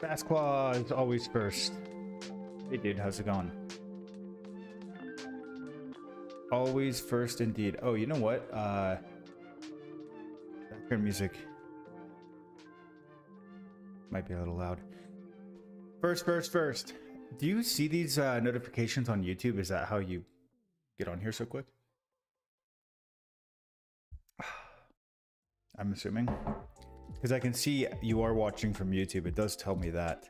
Fast Claw is always first. Hey dude, how's it going? Always first indeed. Oh, you know what? Background music might be a little loud. First. Do you see these notifications on YouTube? Is that how you get on here so quick? I'm assuming. Because I can see you are watching from YouTube. It does tell me that.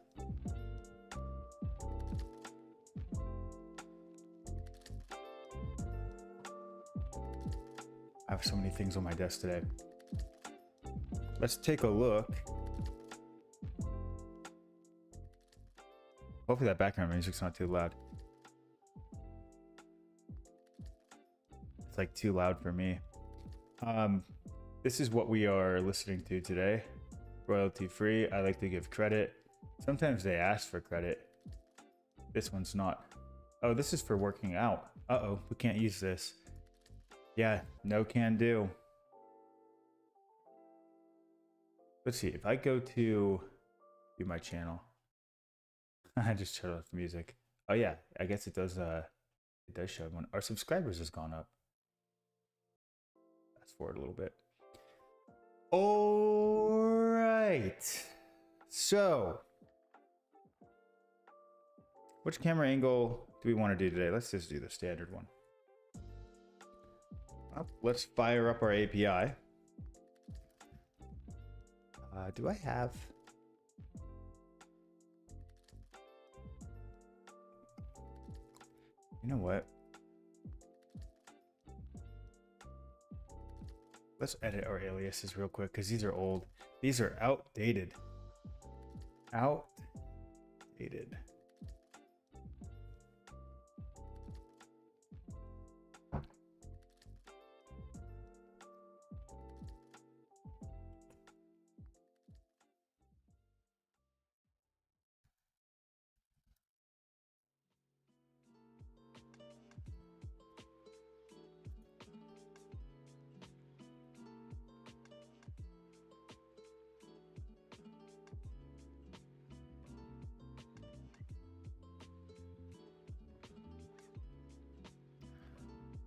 I have so many things on my desk today. Let's take a look. Hopefully that background music's not too loud. It's like too loud for me. This is what we are listening to today. Royalty free. I like to give credit. Sometimes they ask for credit. This one's not. Oh, this is for working out. Uh-oh, we can't use this. Yeah, no can do. Let's see, if I go to my channel. I just turned off the music. Oh yeah, I guess it does show when our subscribers has gone up. Fast forward a little bit. All right. So, which camera angle do we want to do today? Let's just do the standard one. Well, let's fire up our API. Do I have... You know what? Let's edit our aliases real quick because these are old. These are outdated. Outdated.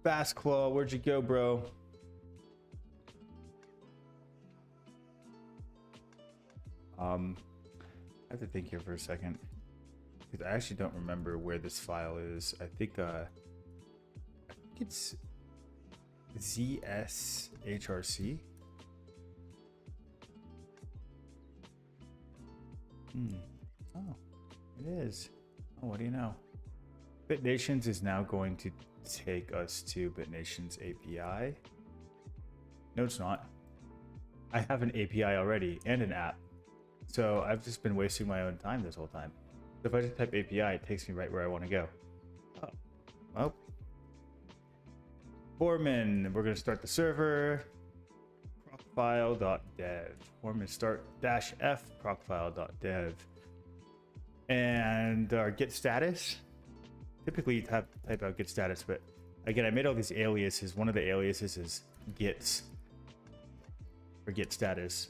Fast Claw, where'd you go, bro? I have to think here for a second because I actually don't remember where this file is. I think it's ZSHRC. Oh, it is. Oh, what do you know? BitNations is now going to take us to BitNations API. No, it's not. I have an API already and an app. So I've just been wasting my own time this whole time. So if I just type API, it takes me right where I want to go. Oh, well. Foreman, we're going to start the server. Procfile.dev. Foreman start -f procfile.dev. And our get status. Typically you have to type out get status, but again, I made all these aliases. One of the aliases is gets or get status.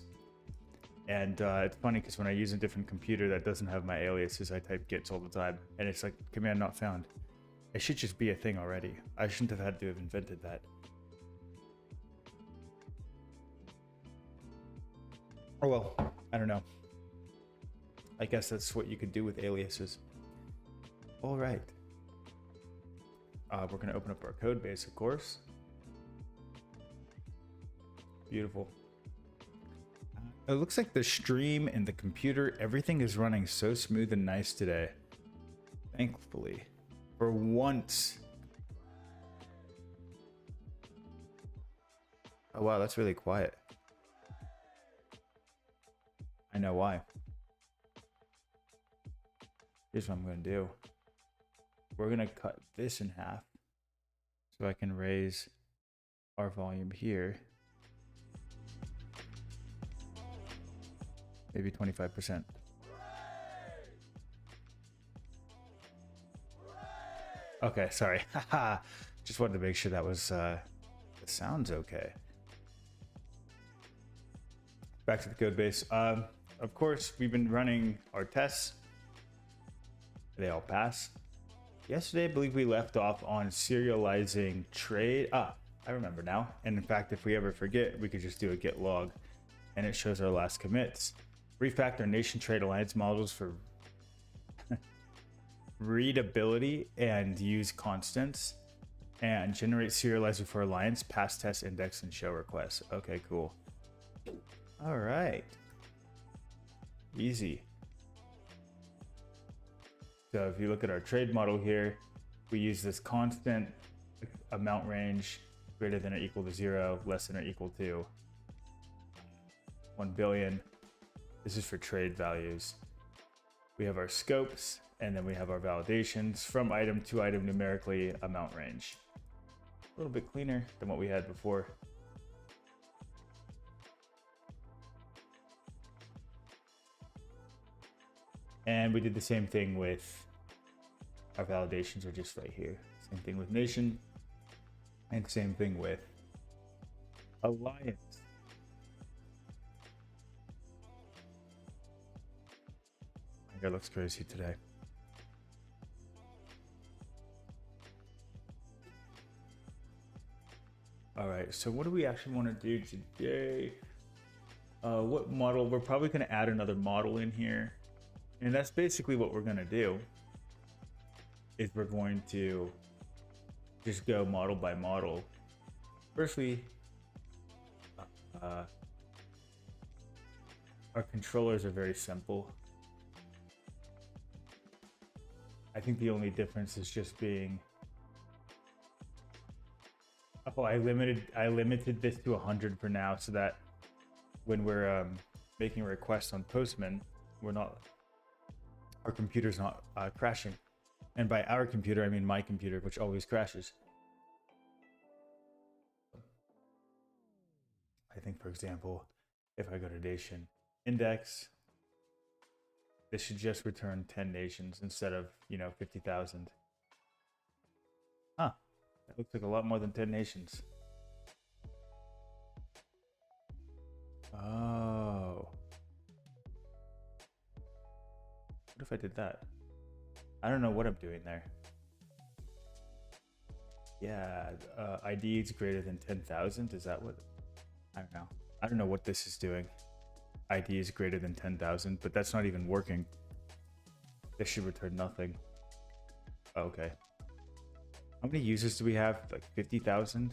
And it's funny because when I use a different computer that doesn't have my aliases, I type gets all the time. And it's like command not found. It should just be a thing already. I shouldn't have had to have invented that. Oh well, I don't know. I guess that's what you could do with aliases. All right. We're going to open up our code base, of course. Beautiful. It looks like the stream and the computer, everything is running so smooth and nice today. Thankfully. For once. Oh wow, that's really quiet. I know why. Here's what I'm going to do. We're going to cut this in half so I can raise our volume here. Maybe 25%. Okay, sorry. Just wanted to make sure that was the sound's okay. Back to the code base. of course, we've been running our tests. They all pass. Yesterday, I believe we left off on serializing trade. I remember now. And in fact, if we ever forget, we could just do a git log and it shows our last commits. Refactor nation trade alliance models for readability and use constants, and generate serializer for alliance, pass test index, and show requests. Okay, cool. All right. Easy. So if you look at our trade model here, we use this constant amount range greater than or equal to 0, less than or equal to 1 billion. This is for trade values. We have our scopes, and then we have our validations from item to item numerically amount range. A little bit cleaner than what we had before. And we did the same thing with our validations are just right here. Same thing with nation, and same thing with alliance. My guy looks crazy today. All right, so what do we actually want to do today? What model? We're probably going to add another model in here. And that's basically what we're going to do. Is we're going to just go model by model. Firstly, our controllers are very simple. I think the only difference is just being, oh, I limited this to 100 for now, so that when we're making requests on Postman, our computer's not crashing. And by our computer, I mean my computer, which always crashes. I think, for example, if I go to nation index, this should just return 10 nations instead of, 50,000. Huh. That looks like a lot more than 10 nations. Oh. What if I did that? I don't know what I'm doing there. Yeah, ID is greater than 10,000. Is that what? I don't know. I don't know what this is doing. ID is greater than 10,000, but that's not even working. This should return nothing. Okay. How many users do we have? Like 50,000?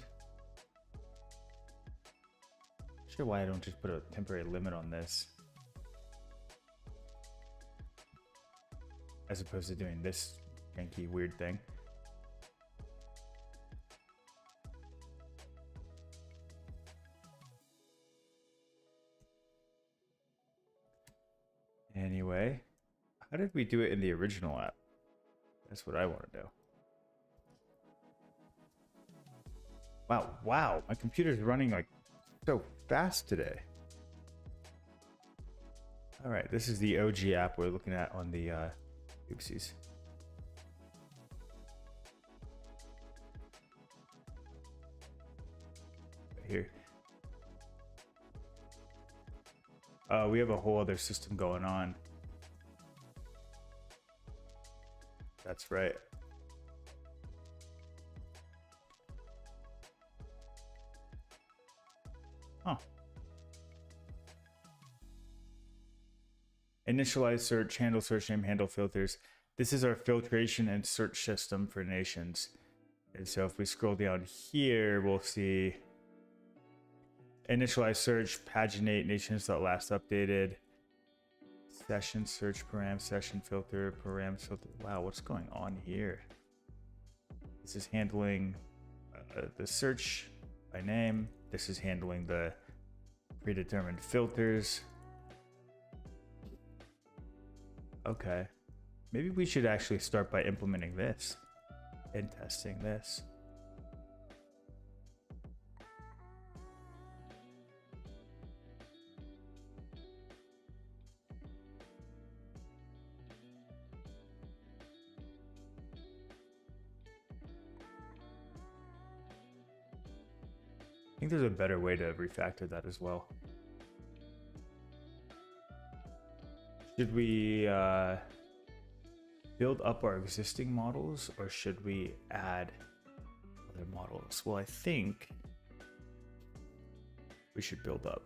Not sure why I don't just put a temporary limit on this, as opposed to doing this janky weird thing. Anyway, how did we do it in the original app? That's what I want to know. Wow, my computer's running like so fast today. All right, this is the OG app we're looking at on the oopsies. Right here. We have a whole other system going on. That's right. Huh. Initialize search, handle search name, handle filters. This is our filtration and search system for nations. And so if we scroll down here, we'll see initialize search, paginate, nations that last updated, session search, param, session filter, param filter. Wow, what's going on here? This is handling the search by name. This is handling the predetermined filters. Okay, maybe we should actually start by implementing this and testing this. I think there's a better way to refactor that as well. Should we build up our existing models, or should we add other models? Well, I think we should build up.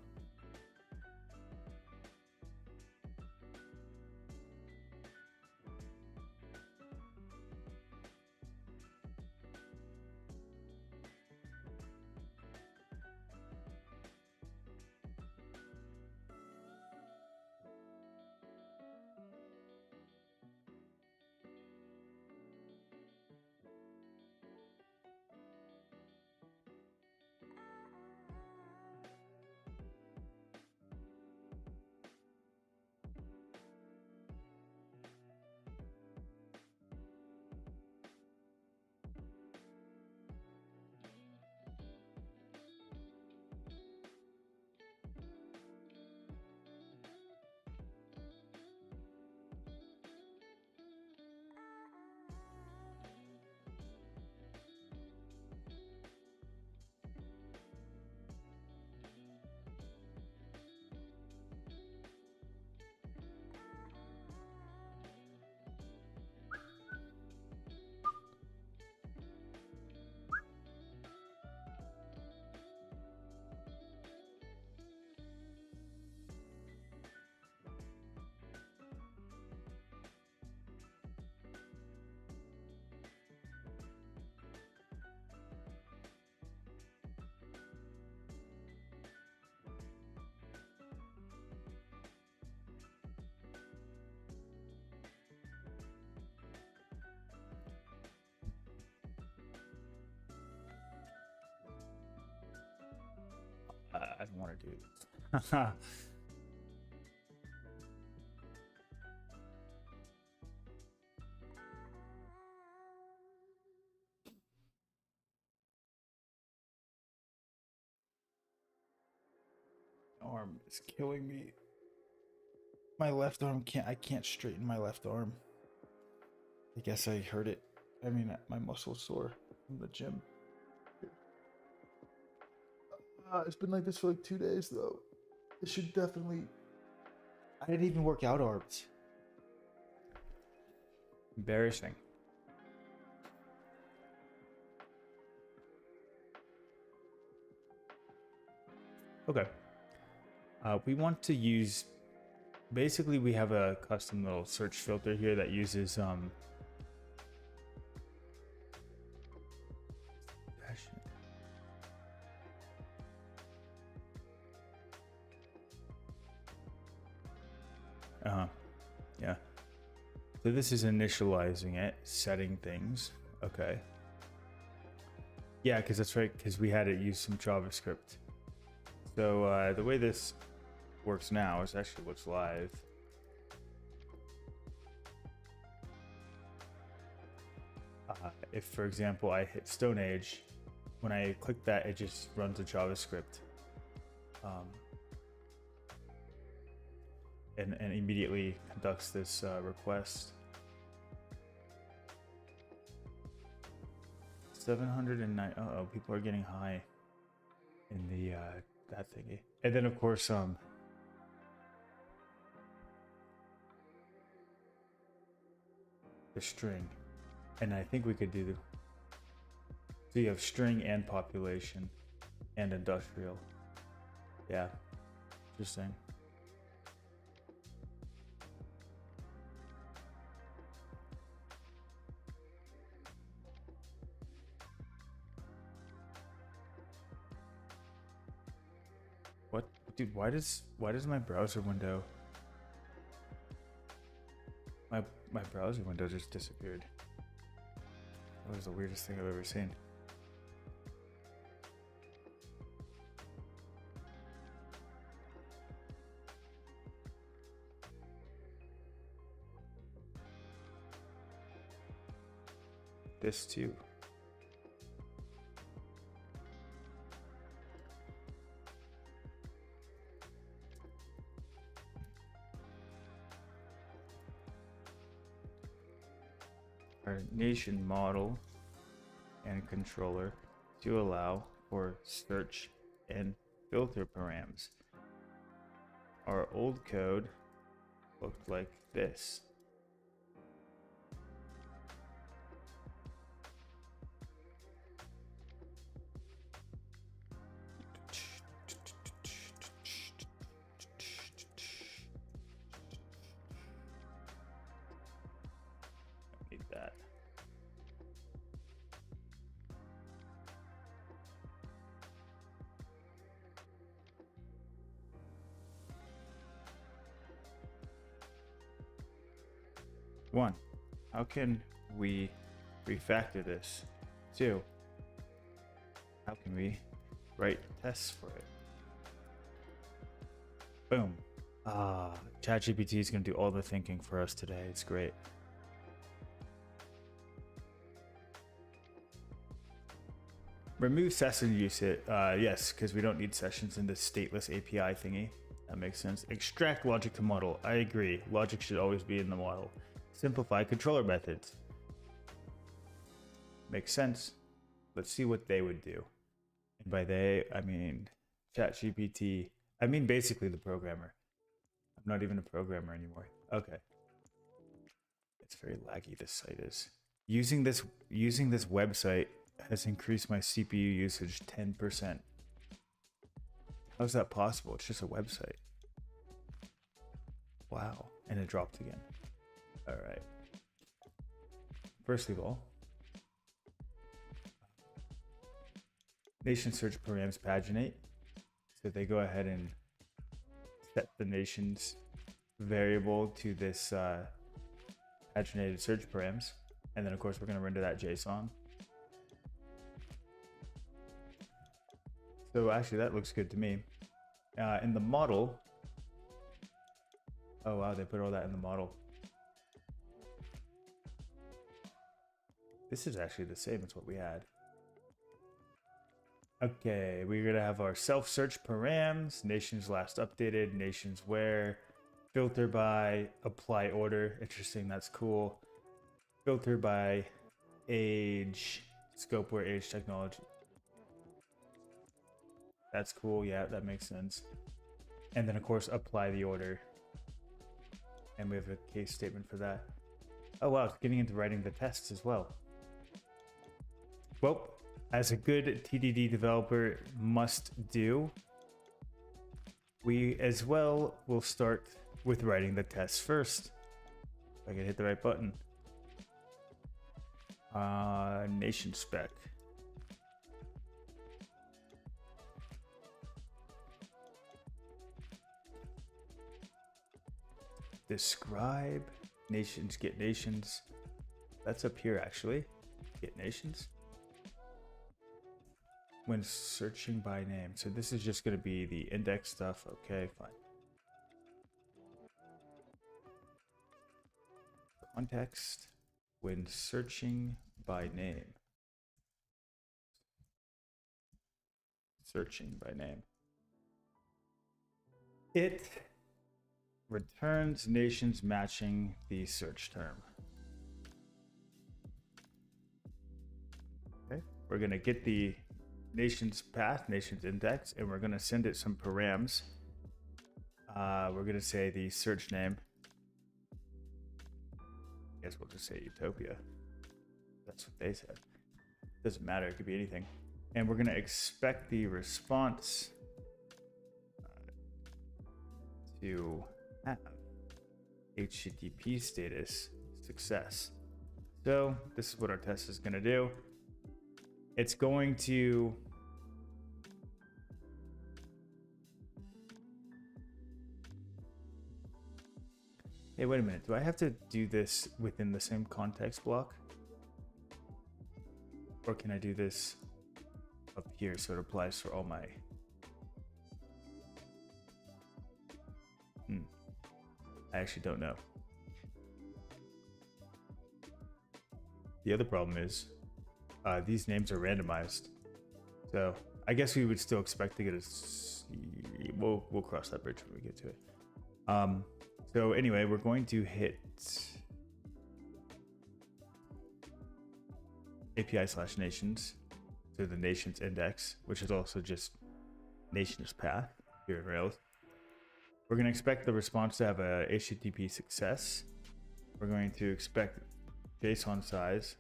I don't want to do this. Arm is killing me. My left arm I can't straighten my left arm. I guess I hurt it. I mean, my muscle's sore from the gym. It's been like this for like 2 days though. It should definitely. I didn't even work out arms. Embarrassing. Okay. We want to use. Basically, we have a custom little search filter here that uses yeah. So this is initializing it, setting things. Okay. Yeah, because that's right, because we had it use some JavaScript. So the way this works now is actually what's live. If, for example, I hit Stone Age, when I click that, it just runs a JavaScript. And immediately conducts this request. 709. Uh-oh, people are getting high in the that thingy. And then of course the string. And I think we could do the, so you have string and population and industrial. Yeah. Interesting. What, dude, why does my browser window, my browser window just disappeared? That was the weirdest thing I've ever seen. This too. Our nation model and controller to allow for search and filter params. Our old code looked like this. Need that. One, how can we refactor this? Two, how can we write tests for it? Boom. ChatGPT is going to do all the thinking for us today. It's great. Remove session usage. Yes, because we don't need sessions in the stateless API thingy. That makes sense. Extract logic to model. I agree. Logic should always be in the model. Simplify controller methods. Makes sense. Let's see what they would do. And by they, I mean ChatGPT. I mean basically the programmer. I'm not even a programmer anymore. Okay. It's very laggy, this site is. Using this website has increased my CPU usage 10%. How's that possible? It's just a website. Wow. And it dropped again. All right. First of all, nation search params paginate. So they go ahead and set the nation's variable to this paginated search params. And then of course we're going to render that JSON. So actually that looks good to me. In the model, oh wow, they put all that in the model. This is actually the same as what we had. Okay, we're gonna have our self-search params, nations last updated, nations where, filter by, apply order. Interesting, that's cool. Filter by age, scope where age technology. That's cool, yeah, that makes sense. And then of course apply the order. And we have a case statement for that. Oh wow, it's getting into writing the tests as well. Well, as a good TDD developer must do, we as well will start with writing the tests first. If I can hit the right button. Nation spec. Describe nations, get nations. That's up here actually. Get nations. When searching by name. So this is just going to be the index stuff. Okay, fine. Context when searching by name. Searching by name. It returns nations matching the search term. Okay, we're going to get the nation's path, nation's index, and we're going to send it some params. We're going to say the search name. I guess we'll just say Utopia. That's what they said. Doesn't matter, it could be anything. And we're going to expect the response to have HTTP status success. So this is what our test is going to do. It's going to hey, wait a minute. Do I have to do this within the same context block? Or can I do this up here so it applies for all my... I actually don't know. The other problem is these names are randomized. So I guess we would still expect to get a... We'll cross that bridge when we get to it. So anyway, we're going to hit API/nations, so the nations index, which is also just nations path here in Rails. We're going to expect the response to have a HTTP success. We're going to expect JSON size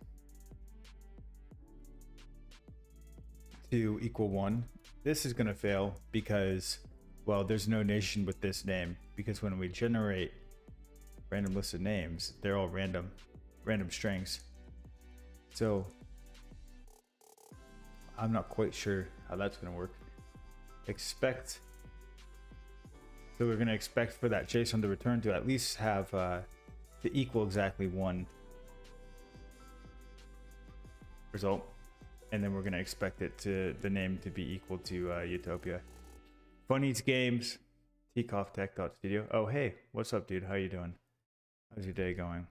to equal 1. This is going to fail because, well, there's no nation with this name, because when we generate random list of names, they're all random strings. So I'm not quite sure how that's going to work. So we're going to expect for that JSON to return to at least have to equal exactly 1 result, and then we're going to expect it to the name to be equal to Utopia. Funnies Games, tkoftech.studio. Oh hey, what's up, dude? How you doing? How's your day going?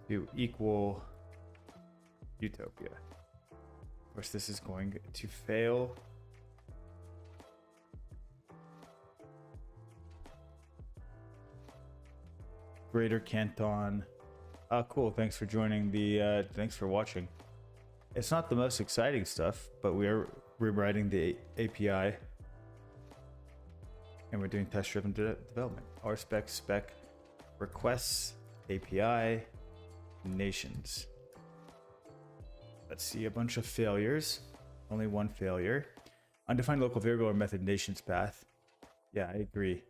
To equal Utopia. Of course, this is going to fail. Greater Canton. Cool. Thanks for joining the. Thanks for watching. It's not the most exciting stuff, but we are rewriting the API, and we're doing test-driven development. spec requests API nations. Let's see a bunch of failures. Only one failure. Undefined local variable or method nations path. Yeah, I agree.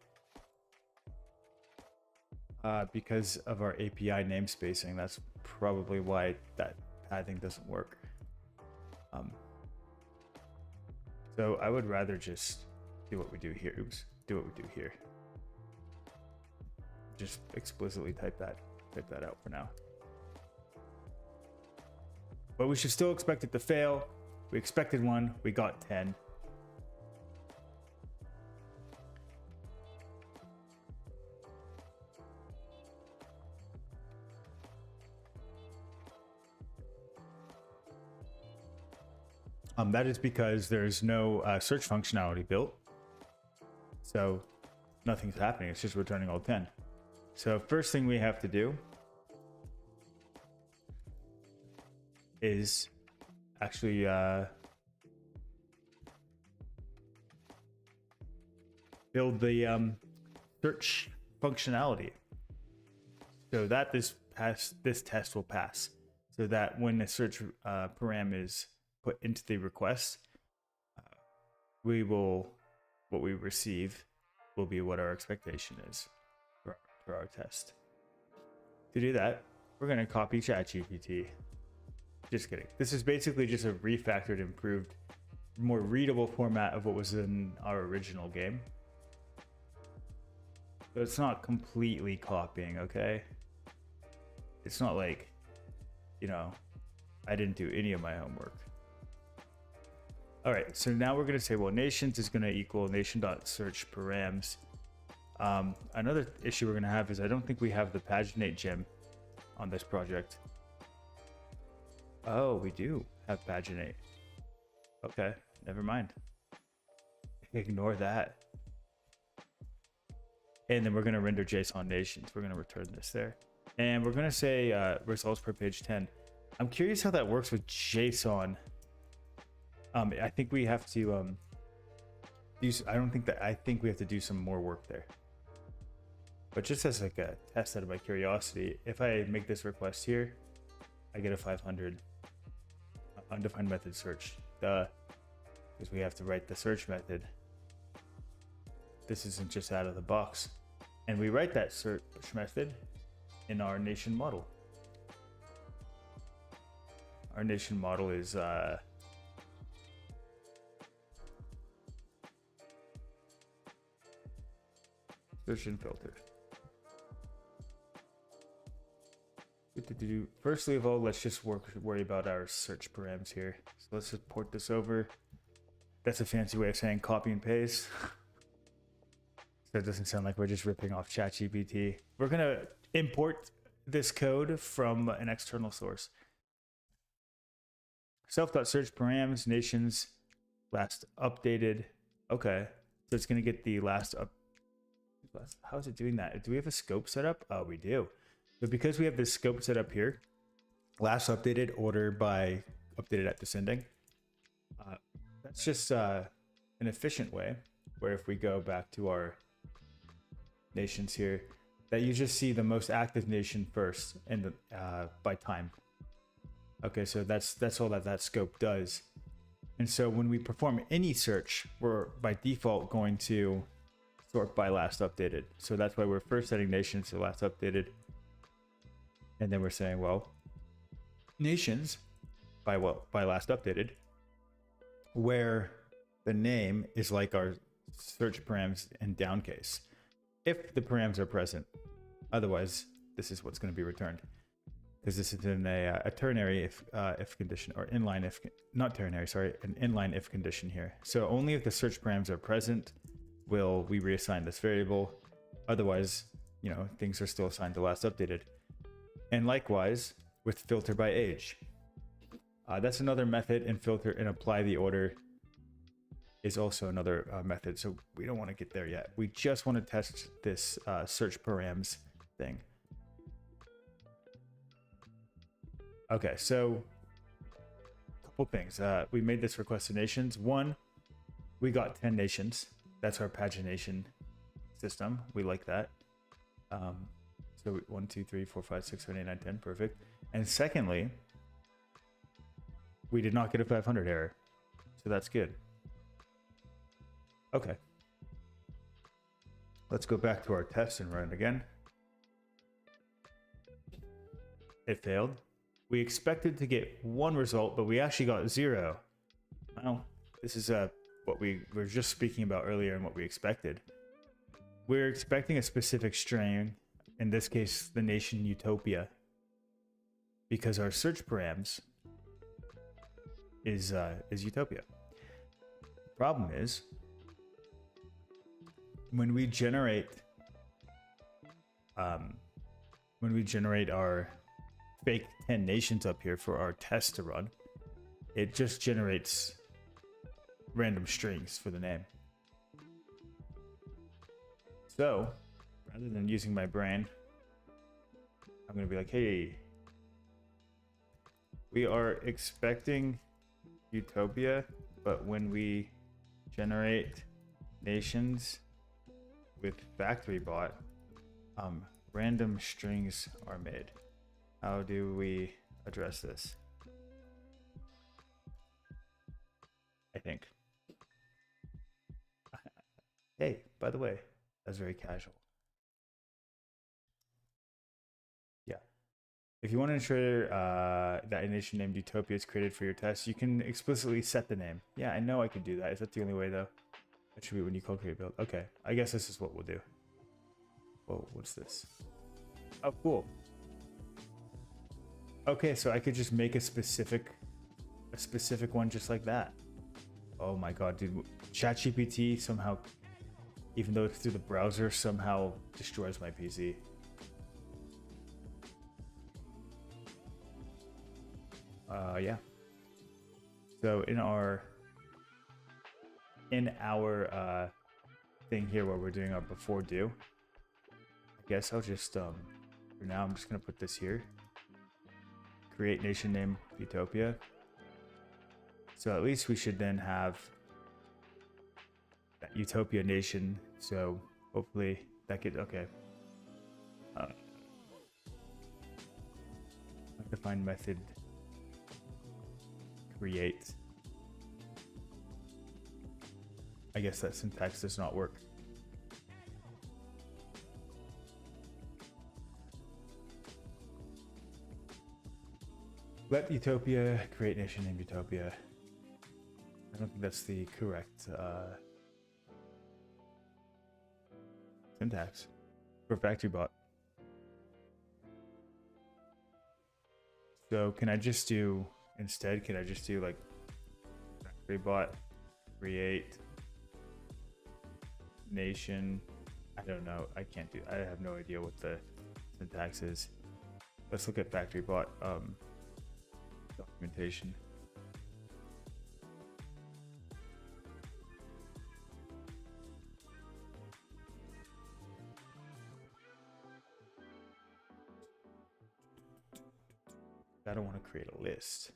Because of our API namespacing, that's probably why that pathing doesn't work. So I would rather just do what we do here. Oops, do what we do here. Just explicitly type that out for now. But we should still expect it to fail. We expected 1, we got 10. That is because there's no search functionality built. So nothing's happening. It's just returning all 10. So first thing we have to do is actually build the search functionality so that this test will pass, so that when the search param is put into the request, what we receive will be what our expectation is for our test. To do that, we're going to copy ChatGPT. Just kidding. This is basically just a refactored, improved, more readable format of what was in our original game. So it's not completely copying, okay? It's not like, you know, I didn't do any of my homework. All right, so now we're going to say, well, nations is going to equal nation.search params. Another issue we're going to have is I don't think we have the paginate gem on this project. Oh, we do have paginate. Okay, never mind. Ignore that. And then we're going to render JSON nations. We're going to return this there. And we're going to say results per page 10. I'm curious how that works with JSON. I think we have to I think we have to do some more work there. But just as like a test out of my curiosity, if I make this request here, I get a 500 undefined method search. Duh. Because we have to write the search method. This isn't just out of the box. And we write that search method in our nation model. Our nation model is search and filter. Firstly of all, let's just worry about our search params here. So let's just port this over. That's a fancy way of saying copy and paste. So it doesn't sound like we're just ripping off ChatGPT. We're gonna import this code from an external source. Self.search params nations last updated. Okay, so it's gonna get the last up. How is it doing that? Do we have a scope set up? Oh, we do. But because we have this scope set up here, last updated, order by updated at descending. That's just an efficient way where if we go back to our nations here, that you just see the most active nation first and by time. Okay, so that's all that scope does. And so when we perform any search, we're by default going to sort by last updated. So that's why we're first setting nations to last updated. And then we're saying, well, nations by last updated, where the name is like our search params and down case, if the params are present. Otherwise, this is what's going to be returned, because this is in a ternary if condition, or inline if, not ternary, sorry, an inline if condition here. So only if the search params are present will we reassign this variable. Otherwise, you know, things are still assigned to last updated. And likewise with filter by age. That's another method, and filter and apply the order is also another method. So we don't want to get there yet. We just want to test this search params thing. Okay, so a couple things. We made this request to nations. One, we got 10 nations. That's our pagination system. We like that. So 1, 2, 3, 4, 5, 6, 7, 8, 9, 10. Perfect. And secondly, we did not get a 500 error. So that's good. Okay. Let's go back to our test and run it again. It failed. We expected to get one result, but we actually got 0. Well, this is what we were just speaking about earlier and what we expected. We're expecting a specific string, in this case, the nation Utopia, because our search params is Utopia. The problem is, when we generate our fake 10 nations up here for our test to run, it just generates random strings for the name. So rather than using my brain, I'm going to be like, hey, we are expecting Utopia, but when we generate nations with factory bot, random strings are made. How do we address this? I think. Hey, by the way, that's very casual. Yeah. If you want to ensure that a nation named Utopia is created for your test, you can explicitly set the name. Yeah, I know I can do that. Is that the only way, though? That should be when you call create build. Okay, I guess this is what we'll do. Whoa, what's this? Oh, cool. Okay, so I could just make a specific one just like that. Oh my god, dude. ChatGPT somehow, even though it's through the browser, somehow destroys my PC. Yeah. So in our thing here where we're doing our before do, I guess I'll just for now I'm just gonna put this here. Create nation name Utopia. So at least we should then have that Utopia nation. So hopefully that gets okay. Define method create. I guess that syntax does not work. Let Utopia create nation named Utopia. I don't think that's the correct syntax for factory bot. So can I just do instead? Can I just do like factory bot create nation? I don't know. I can't do. I have no idea what the syntax is. Let's look at factory bot documentation. I don't want to create a list.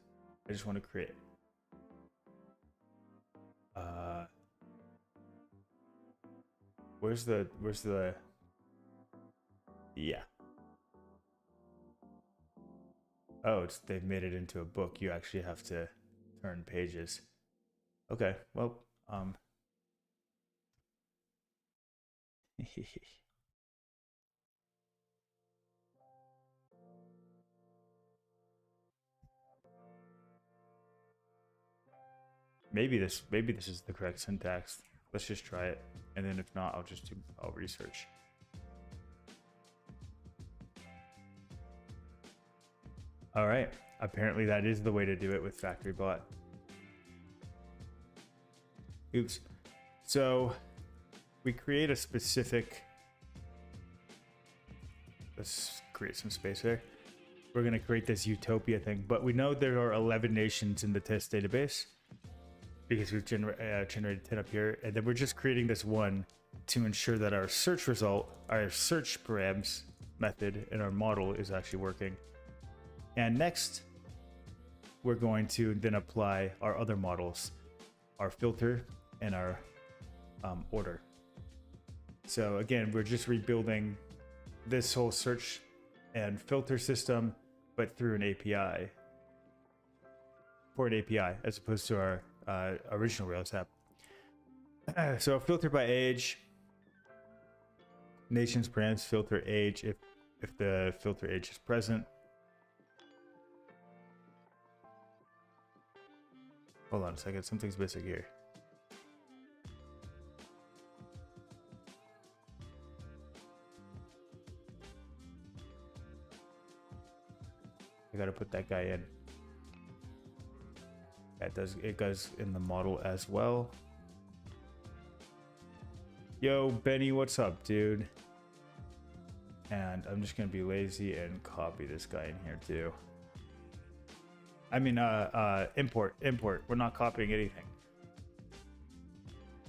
I just want to create. Where's the yeah. Oh, they've made it into a book. You actually have to turn pages. Okay, well, maybe this is the correct syntax. Let's just try it, and then if not, I'll research. All right. Apparently that is the way to do it with factory bot. Oops. So we create a specific. Let's create some space there. We're going to create this utopia thing, but we know there are 11 nations in the test database because we've generated 10 up here, and then we're just creating this one to ensure that our search result, our search params method in our model is actually working. And next, we're going to then apply our other models, our filter and our order. So again, we're just rebuilding this whole search and filter system, but through an API, for an API, as opposed to our original Rails app. So a filter by age, nations params filter age if the filter age is present. Hold on a second, something's missing here. I gotta put that guy in. It goes in the model as well. Yo, Benny, what's up, dude? And I'm just gonna be lazy and copy this guy in here too. I mean, import. We're not copying anything.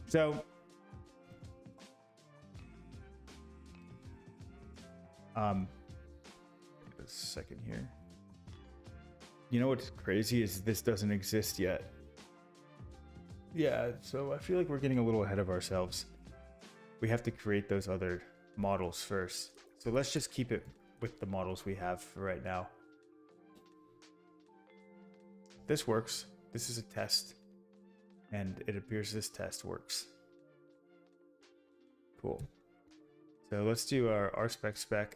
So, a second here. You know what's crazy is this doesn't exist yet. Yeah, so I feel like we're getting a little ahead of ourselves. We have to create those other models first. So let's just keep it with the models we have for right now. This works. This is a test. And it appears this test works. Cool. So let's do our RSpec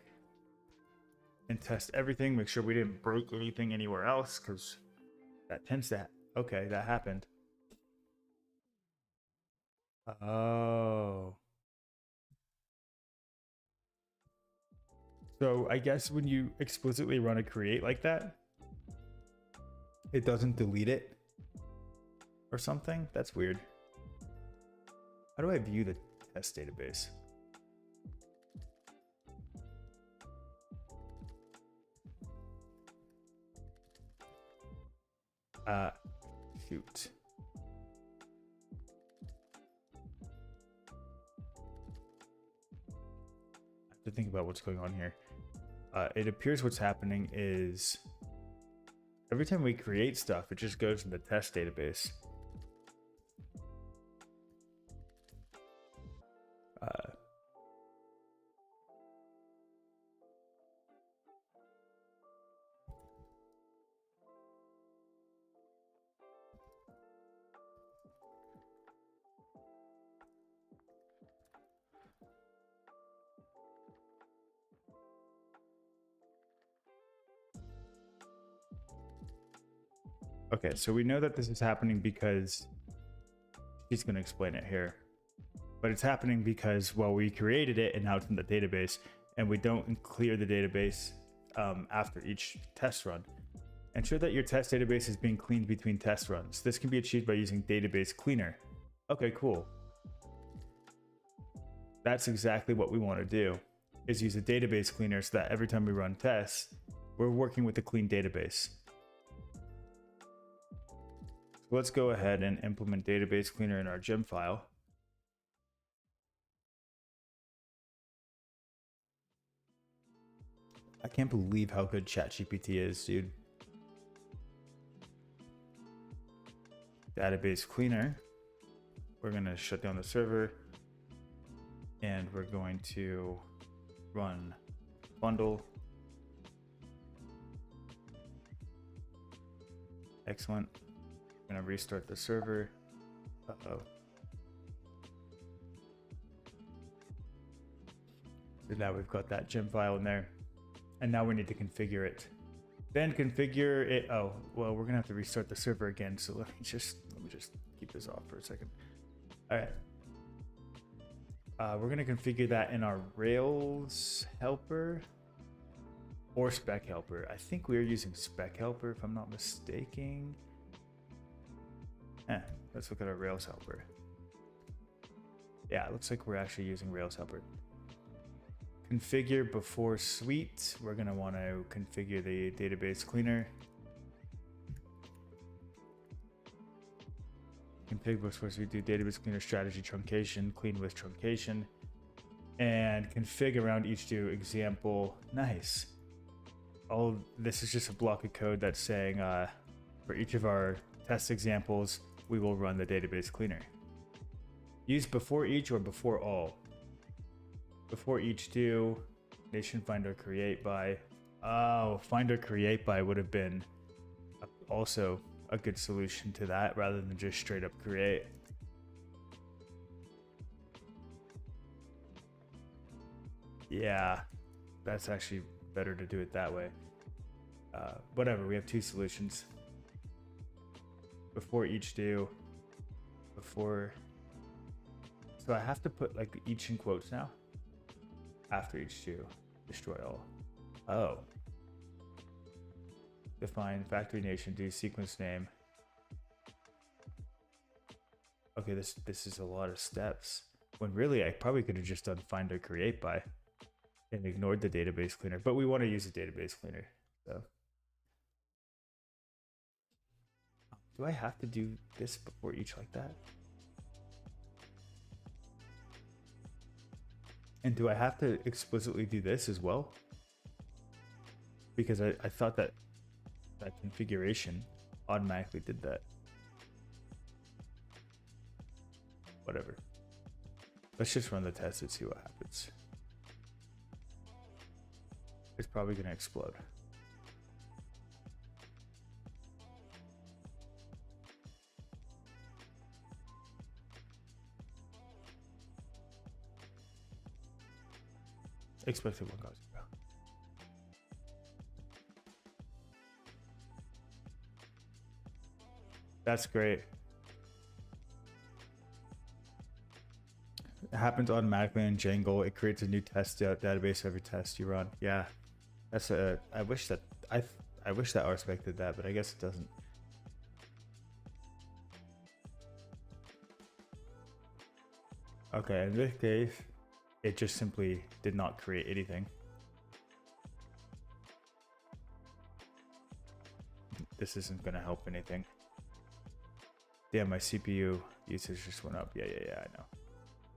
and test everything. Make sure we didn't break anything anywhere else, because that tends to okay, that happened. Oh. So I guess when you explicitly run a create like that, it doesn't delete it or something. That's weird. How do I view the test database? Shoot. I have to think about what's going on here. It appears what's happening is every time we create stuff, it just goes in the test database. Okay, so we know that this is happening because she's going to explain it here. But it's happening because, well, we created it and now it's in the database, and we don't clear the database after each test run. Ensure that your test database is being cleaned between test runs. This can be achieved by using database cleaner. Okay, cool. That's exactly what we want to do, is use a database cleaner so that every time we run tests, we're working with a clean database. So let's go ahead and implement database cleaner in our gem file. I can't believe how good ChatGPT is, dude. database cleaner. We're going to shut down the server and we're going to run bundle. Excellent. I'm going to restart the server. Uh-oh. So now we've got that gem file in there. And now we need to configure it. Then configure it. Oh, well, we're gonna have to restart the server again. So let me just keep this off for a second. All right. We're gonna configure that in our Rails helper or spec helper. I think we're using spec helper if I'm not mistaken. Let's look at our Rails helper. Yeah, it looks like we're actually using Rails helper. Configure before suite. We're going to want to configure the database cleaner. Configure before suite, do database cleaner strategy truncation, clean with truncation, and config around each do example. Nice. All this is just a block of code that's saying for each of our test examples, we will run the database cleaner. Use before each or before all. Before each do, nation finder create by. Oh, finder create by would have been also a good solution to that rather than just straight up create. Yeah, that's actually better to do it that way. Whatever, we have two solutions. Before each do, before. So I have to put like each in quotes now. After each do, destroy all. Oh. Define factory nation, do sequence name. Okay, this is a lot of steps. When really I probably could have just done finder create by and ignored the database cleaner, but we want to use a database cleaner. So do I have to do this before each like that? And do I have to explicitly do this as well? Because I thought that configuration automatically did that. Whatever. Let's just run the test and see what happens. It's probably going to explode. Expected one goes. That's great. It happens automatically in Django. It creates a new test database every test you run. Yeah, that's a. I wish that RSpec did that, but I guess it doesn't. Okay, in this case, it just simply did not create anything. This isn't going to help anything. Damn, my CPU usage just went up. Yeah, I know.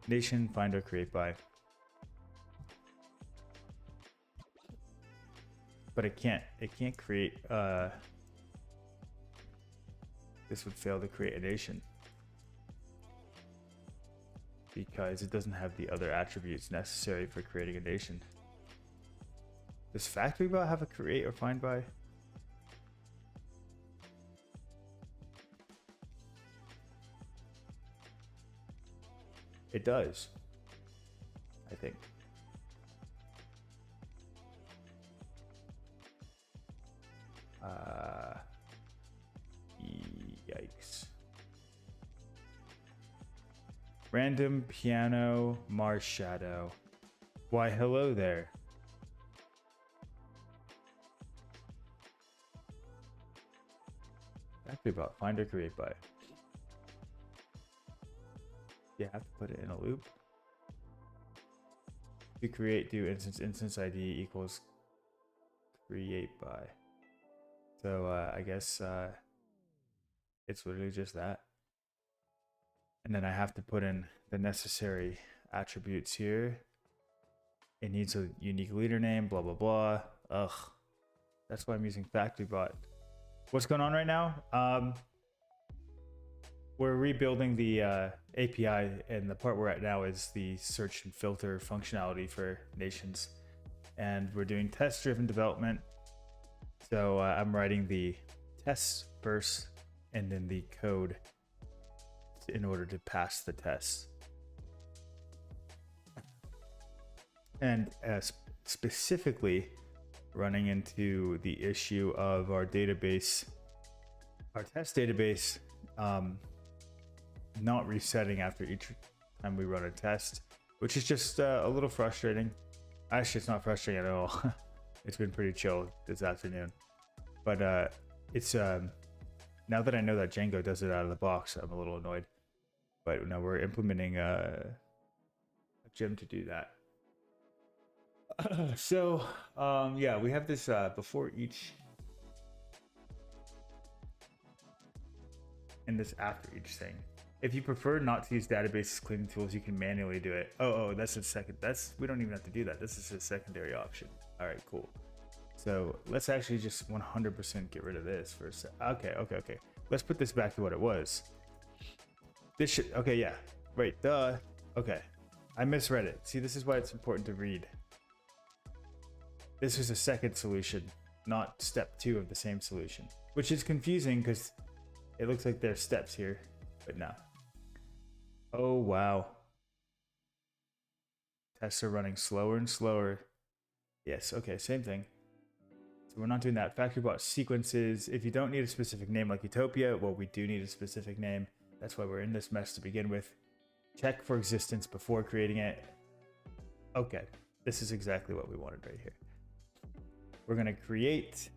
Nation finder create by. But it can't create, this would fail to create a nation. Because it doesn't have the other attributes necessary for creating a nation. Does factory bot have a create or find by? It does, I think. Yikes. Random piano Mars shadow. Why, hello there. Factory bot finder create by. You have to put it in a loop. To create, do instance ID equals create by. So I guess it's literally just that. And then I have to put in the necessary attributes here. It needs a unique leader name, blah, blah, blah. Ugh. That's why I'm using factory bot. What's going on right now? we're rebuilding the API, and the part we're at now is the search and filter functionality for nations. And we're doing test-driven development. So I'm writing the tests first and then the code in order to pass the test. And specifically running into the issue of our database, our test database, not resetting after each time we run a test, which is just a little frustrating. Actually, it's not frustrating at all. It's been pretty chill this afternoon. But it's now that I know that Django does it out of the box, I'm a little annoyed. But now we're implementing a gem to do that. So yeah, we have this before each and this after each thing. If you prefer not to use database cleaning tools, you can manually do it. Oh, that's a second. We don't even have to do that. This is a secondary option. All right, cool. So let's actually just 100% get rid of this for a sec. Okay. Let's put this back to what it was. This should, okay, yeah. Right, duh. Okay, I misread it. See, this is why it's important to read. This was a second solution, not step 2 of the same solution, which is confusing because it looks like there's steps here, but no. Oh, wow. Tests are running slower and slower. Yes, okay, same thing. So we're not doing that. Factory bot sequences. If you don't need a specific name like Utopia, well, we do need a specific name. That's why we're in this mess to begin with. Check for existence before creating it. Okay, this is exactly what we wanted right here. We're going to create.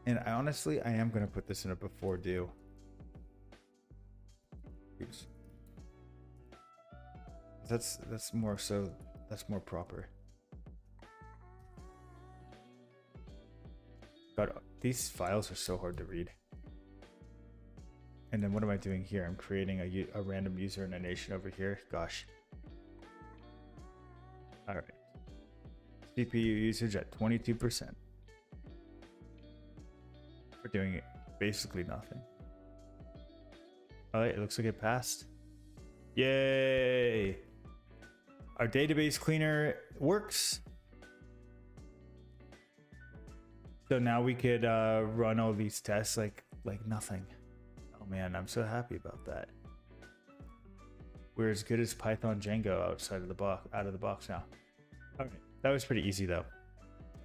And I honestly am going to put this in a before do. Oops. That's more proper. God, these files are so hard to read. And then what am I doing here? I'm creating a random user in a nation over here. Gosh. All right. CPU usage at 22%. We're doing basically nothing. All right, it looks like it passed. Yay! Our database cleaner works. So now we could run all these tests like nothing. Oh man, I'm so happy about that. We're as good as Python Django out of the box now. Okay, that was pretty easy though.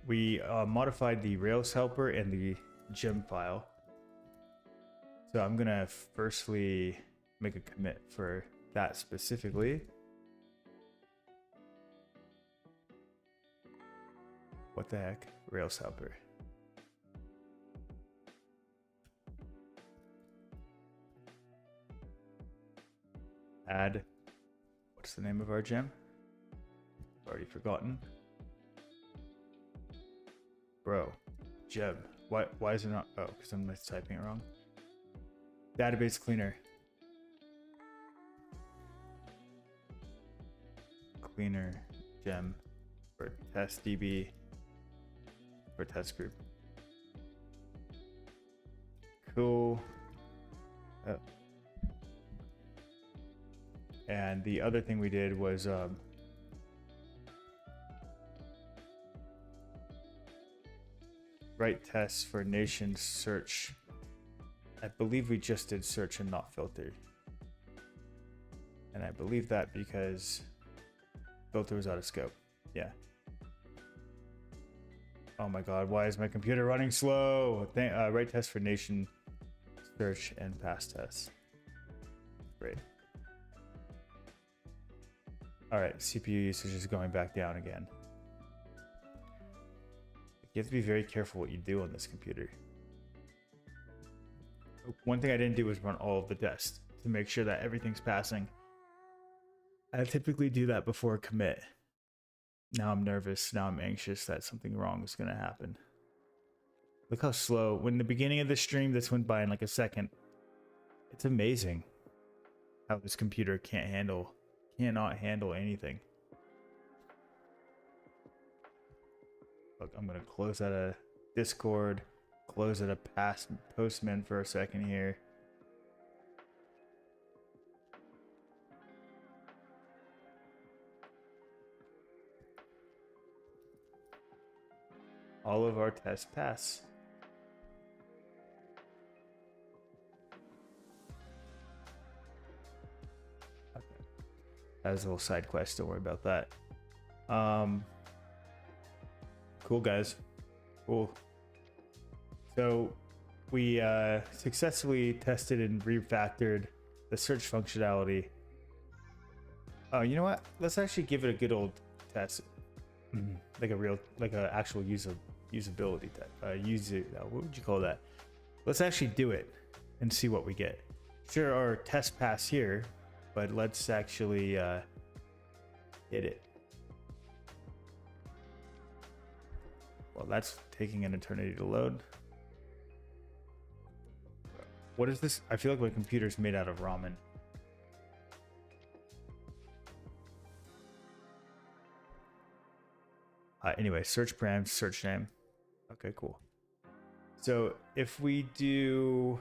We modified the Rails helper and the gem file. So I'm gonna firstly make a commit for that specifically. What the heck? Rails helper. Add, what's the name of our gem? Already forgotten. Bro, gem. Why is it not? Oh, because I'm typing it wrong. Database cleaner. Cleaner gem for test DB for test group. Cool. Oh. And the other thing we did was write tests for nation search. I believe we just did search and not filter. And I believe that because filter was out of scope. Yeah. Oh my god, why is my computer running slow? Write tests for nation search and pass tests. Great. Alright, CPU usage is going back down again. You have to be very careful what you do on this computer. One thing I didn't do was run all of the tests to make sure that everything's passing. I typically do that before a commit. Now I'm nervous, now I'm anxious that something wrong is going to happen. Look how slow. When the beginning of the stream, this went by in like a second. It's amazing how this computer cannot handle anything. Look, I'm going to close out of Discord. close it a past postman for a second here. All of our tests pass. Okay. That's a little side quest, don't worry about that. Cool, guys. Cool. So we successfully tested and refactored the search functionality. Oh, you know what? Let's actually give it a good old test. Like a actual usability test. What would you call that? Let's actually do it and see what we get. Sure, our test pass here, but let's actually hit it. Well, that's taking an eternity to load. What is this? I feel like my computer's made out of ramen. Anyway, search params, search name. Okay, cool. So if we do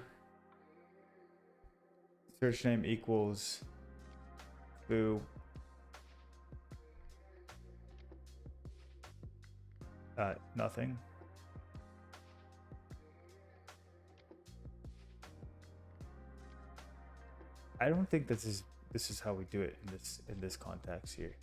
search name equals foo, nothing. I don't think this is how we do it in this context here.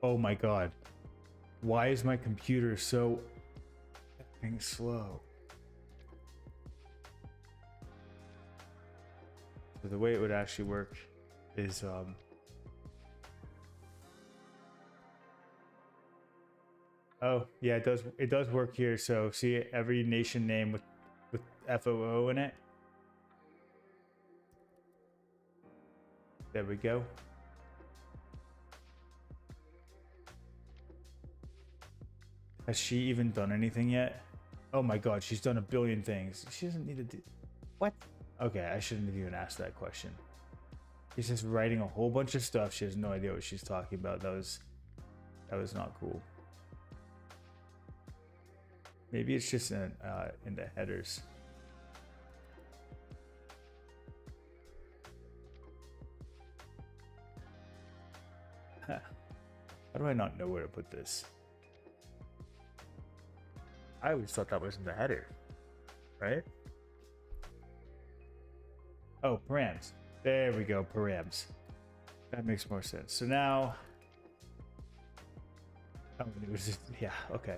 Oh my god. Why is my computer so effing slow? So the way it would actually work is oh yeah, it does work here. So see every nation name with FOO in it. There we go. Has she even done anything yet? Oh my god, she's done a billion things. She doesn't need to do... What? Okay, I shouldn't have even asked that question. She's just writing a whole bunch of stuff. She has no idea what she's talking about. That was not cool. Maybe it's just in the headers. How do I not know where to put this? I always thought that was in the header, right? Oh, params. There we go, params. That makes more sense. So now, oh, it was just, yeah, okay.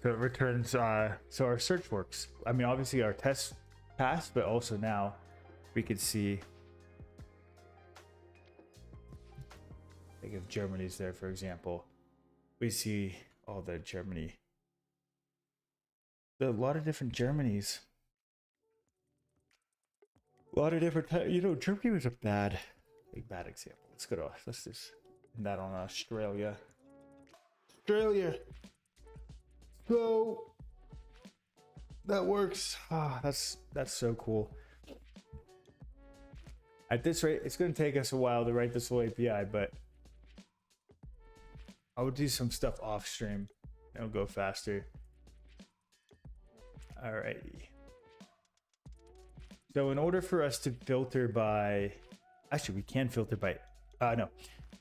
So it returns, so our search works. I mean, obviously our test passed, but also now we could see, like if Germany's there, for example, we see all the Germany. There are a lot of different Germanys. A lot of different, you know, Germany was a bad example. Let's just end that on Australia. So that works. Ah, that's so cool. At this rate, it's going to take us a while to write this whole API, but I would do some stuff off stream. It'll go faster. Alrighty. So in order for us to filter by, actually we can filter by, no.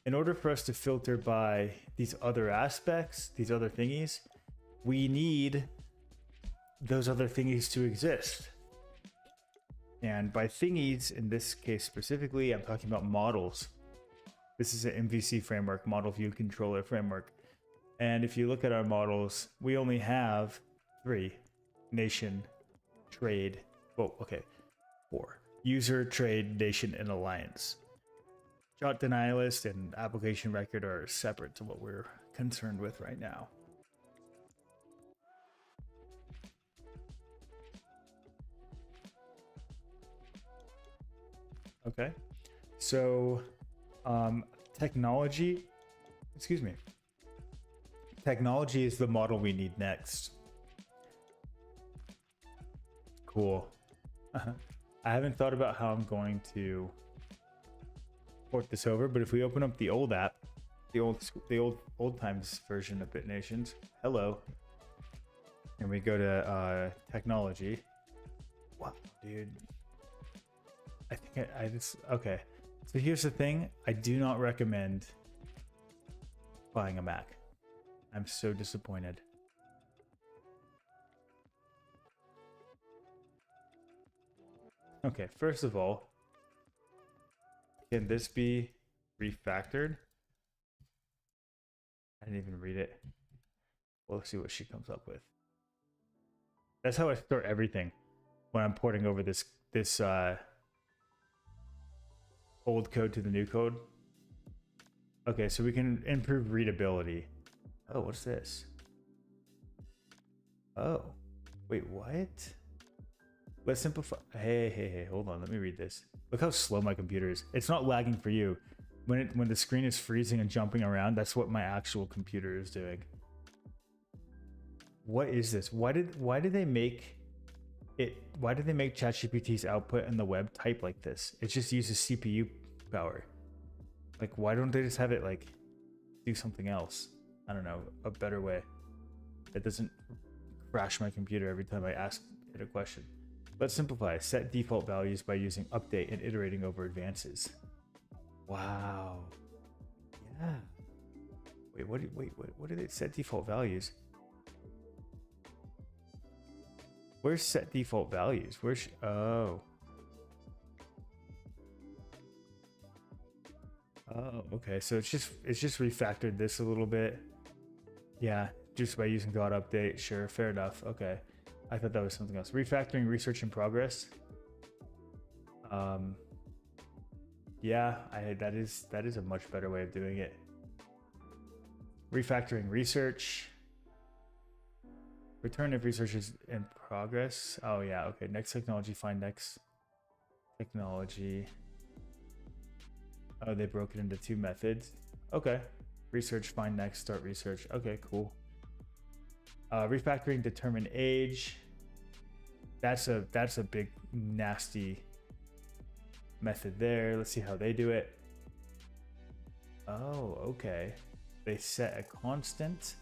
In order for us to filter by these other aspects, these other thingies, we need those other thingies to exist. And by thingies, in this case specifically, I'm talking about models. This is an MVC framework, model view controller framework. And if you look at our models, we only have 3. Nation, trade, well, okay, 4. User, trade, nation, and alliance. Jot denialist and application record are separate to what we're concerned with right now. Okay. So, technology, excuse me. Technology is the model we need next. Cool. I haven't thought about how I'm going to port this over, but if we open up the old app, the old times version of BitNations, hello, and we go to technology. Wow, dude. I think I just okay. So here's the thing: I do not recommend buying a Mac. I'm so disappointed. Okay, first of all, can this be refactored? I didn't even read it. We'll see what she comes up with. That's how I store everything when I'm porting over this old code to the new code. Okay, so we can improve readability. Oh, what's this? Oh, wait, what? Let's simplify. Hey, hold on. Let me read this. Look how slow my computer is. It's not lagging for you. When the screen is freezing and jumping around, that's what my actual computer is doing. What is this? Why did they make it? Why did they make ChatGPT's output in the web type like this? It just uses CPU power. Like, why don't they just have it like do something else? I don't know, a better way that doesn't crash my computer every time I ask it a question. Let's simplify. Set default values by using update and iterating over advances. Wow. Yeah. Wait, what did it set default values? Where's set default values? Where's oh. Oh, okay. So it's just refactored this a little bit. Yeah, just by using dot update. Sure, fair enough. Okay. I thought that was something else. Refactoring research in progress. Yeah, that is a much better way of doing it. Refactoring research. Return if research is in progress. Oh yeah, okay. Next technology, find next technology. Oh, they broke it into two methods. Okay. Research, find next, start research. Okay, cool. Refactoring determine age. That's a big nasty method there. Let's see how they do it. Oh, okay. They set a constant,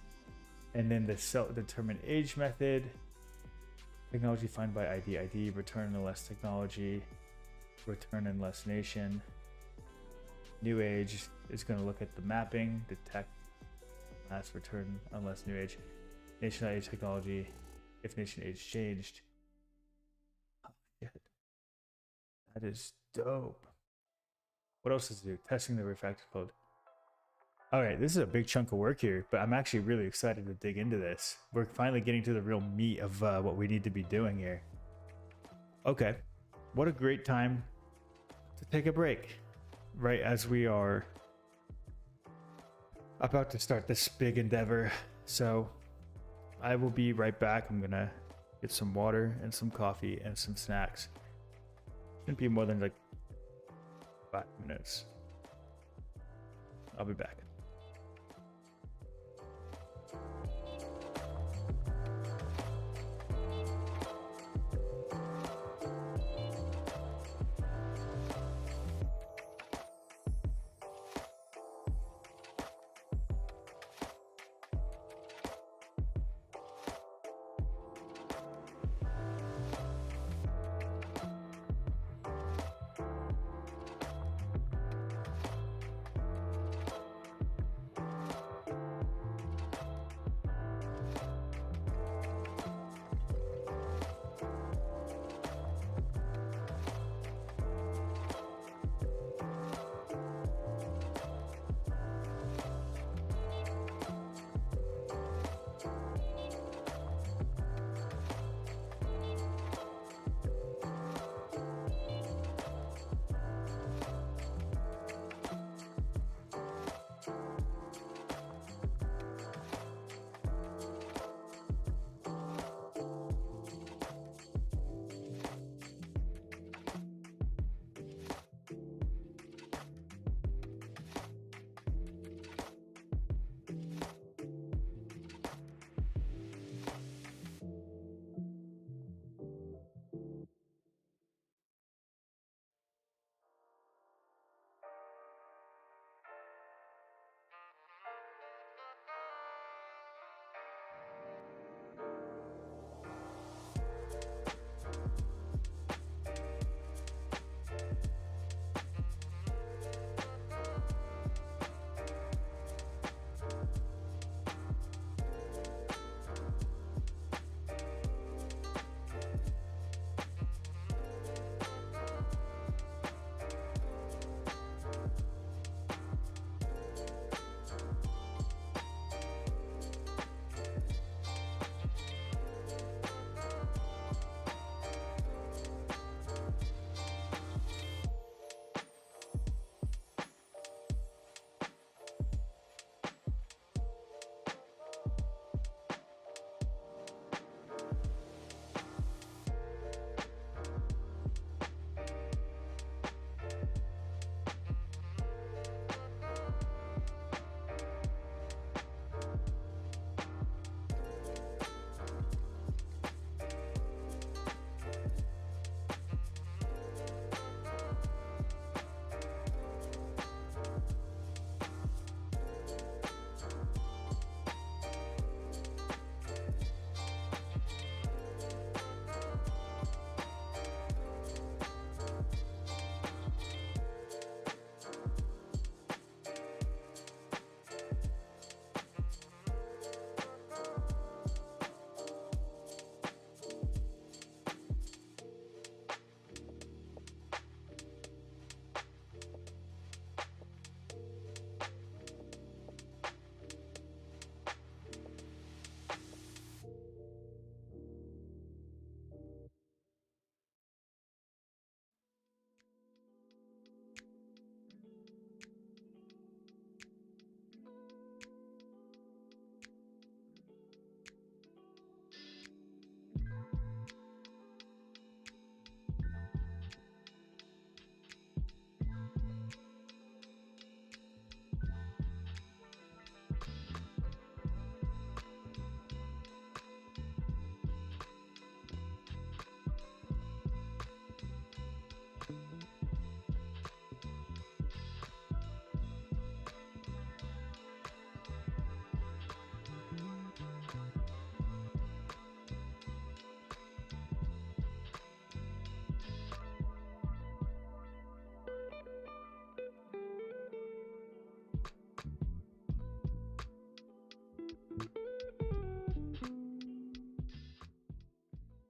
and then the self determine age method. Technology find by ID, return unless technology, return unless nation. New age is going to look at the mapping, detect last return unless new age. Nation age technology, if nation age changed. Oh, shit. That is dope. What else is to do? Testing the refactor code. All right, this is a big chunk of work here, but I'm actually really excited to dig into this. We're finally getting to the real meat of what we need to be doing here. Okay, what a great time to take a break, right as we are about to start this big endeavor. So I will be right back. I'm gonna get some water and some coffee and some snacks. Shouldn't be more than like 5 minutes. I'll be back.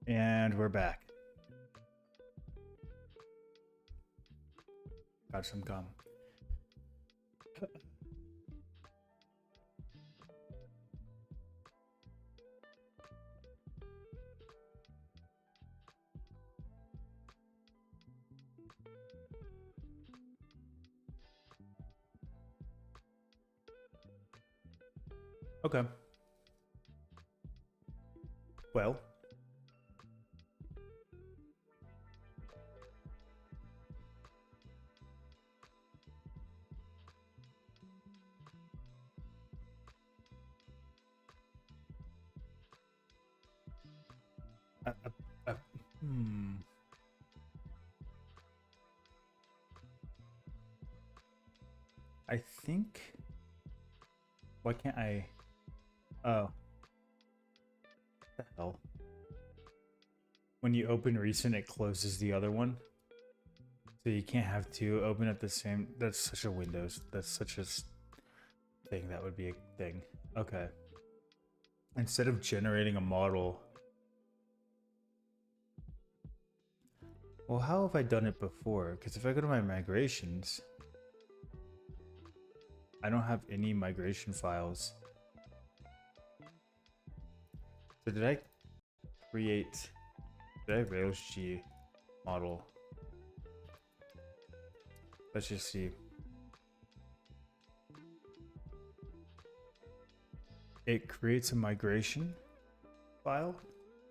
And we're back. Got some gum. Okay. Well. Uh, hmm. I think. Why can't I? Oh. What the hell? When you open recent, it closes the other one. So you can't have two open at the same. That's such a Windows. That's such a thing. That would be a thing. Okay. Instead of generating a model. Well, how have I done it before? Because if I go to my migrations, I don't have any migration files. So did I create? Did I Rails G model? Let's just see. It creates a migration file,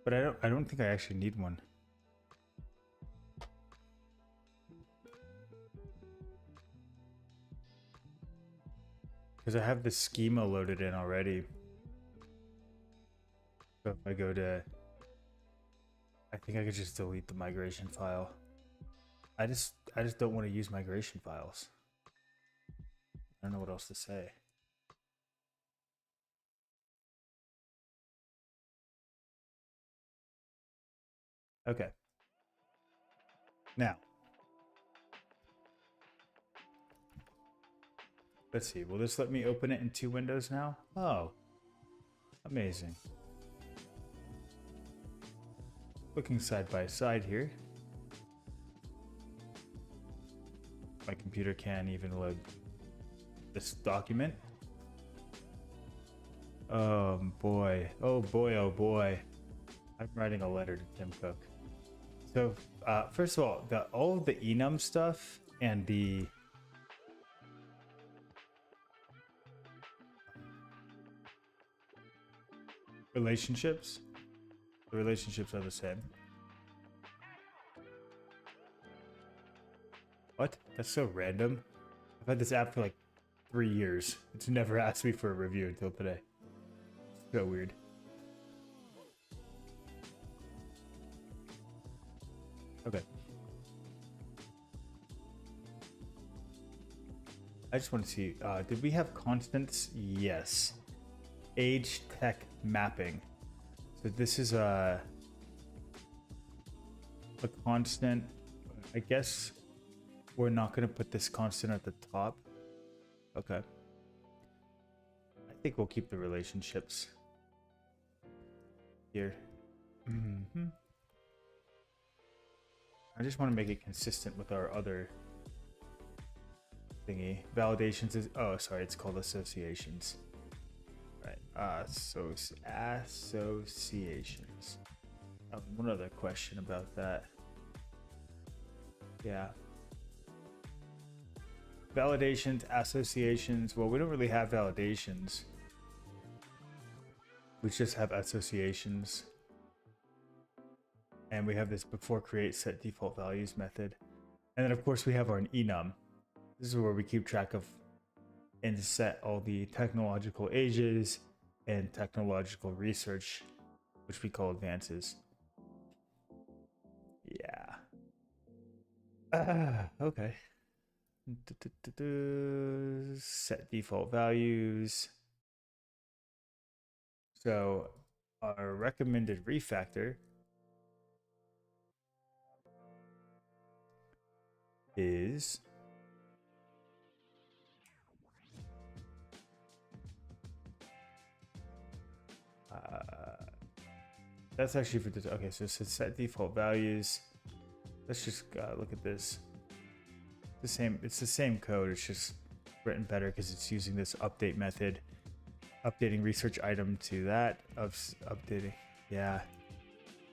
but I don't think I actually need one. Because I have the schema loaded in already. So if I go to, I think I could just delete the migration file. I just don't want to use migration files. I don't know what else to say. Okay. Now, let's see. Will this let me open it in two windows now? Oh, amazing. Looking side by side here. My computer can't even load this document. Oh boy. Oh boy. Oh boy. I'm writing a letter to Tim Cook. So, first of all, all of the enum stuff and the relationships, the relationships are the same. What? That's so random. I've had this app for like 3 years. It's never asked me for a review until today. So weird. Okay. I just want to see, did we have constants? Yes. Age tech mapping. So this is a constant. I guess we're not going to put this constant at the top. Okay. I think we'll keep the relationships here. I just want to make it consistent with our other thingy. Validations is, oh, sorry, it's called associations. Right. So associations. One other question about that. Yeah. Validations, associations. Well, we don't really have validations. We just have associations. And we have this before create set default values method. And then of course we have our enum. This is where we keep track of and set all the technological ages and technological research, which we call advances. Yeah. Okay. Set default values. So our recommended refactor is That's actually for this. Okay, so it says set default values. Let's just look at this. The same. It's the same code. It's just written better because it's using this update method, updating research item to that of updating. Yeah.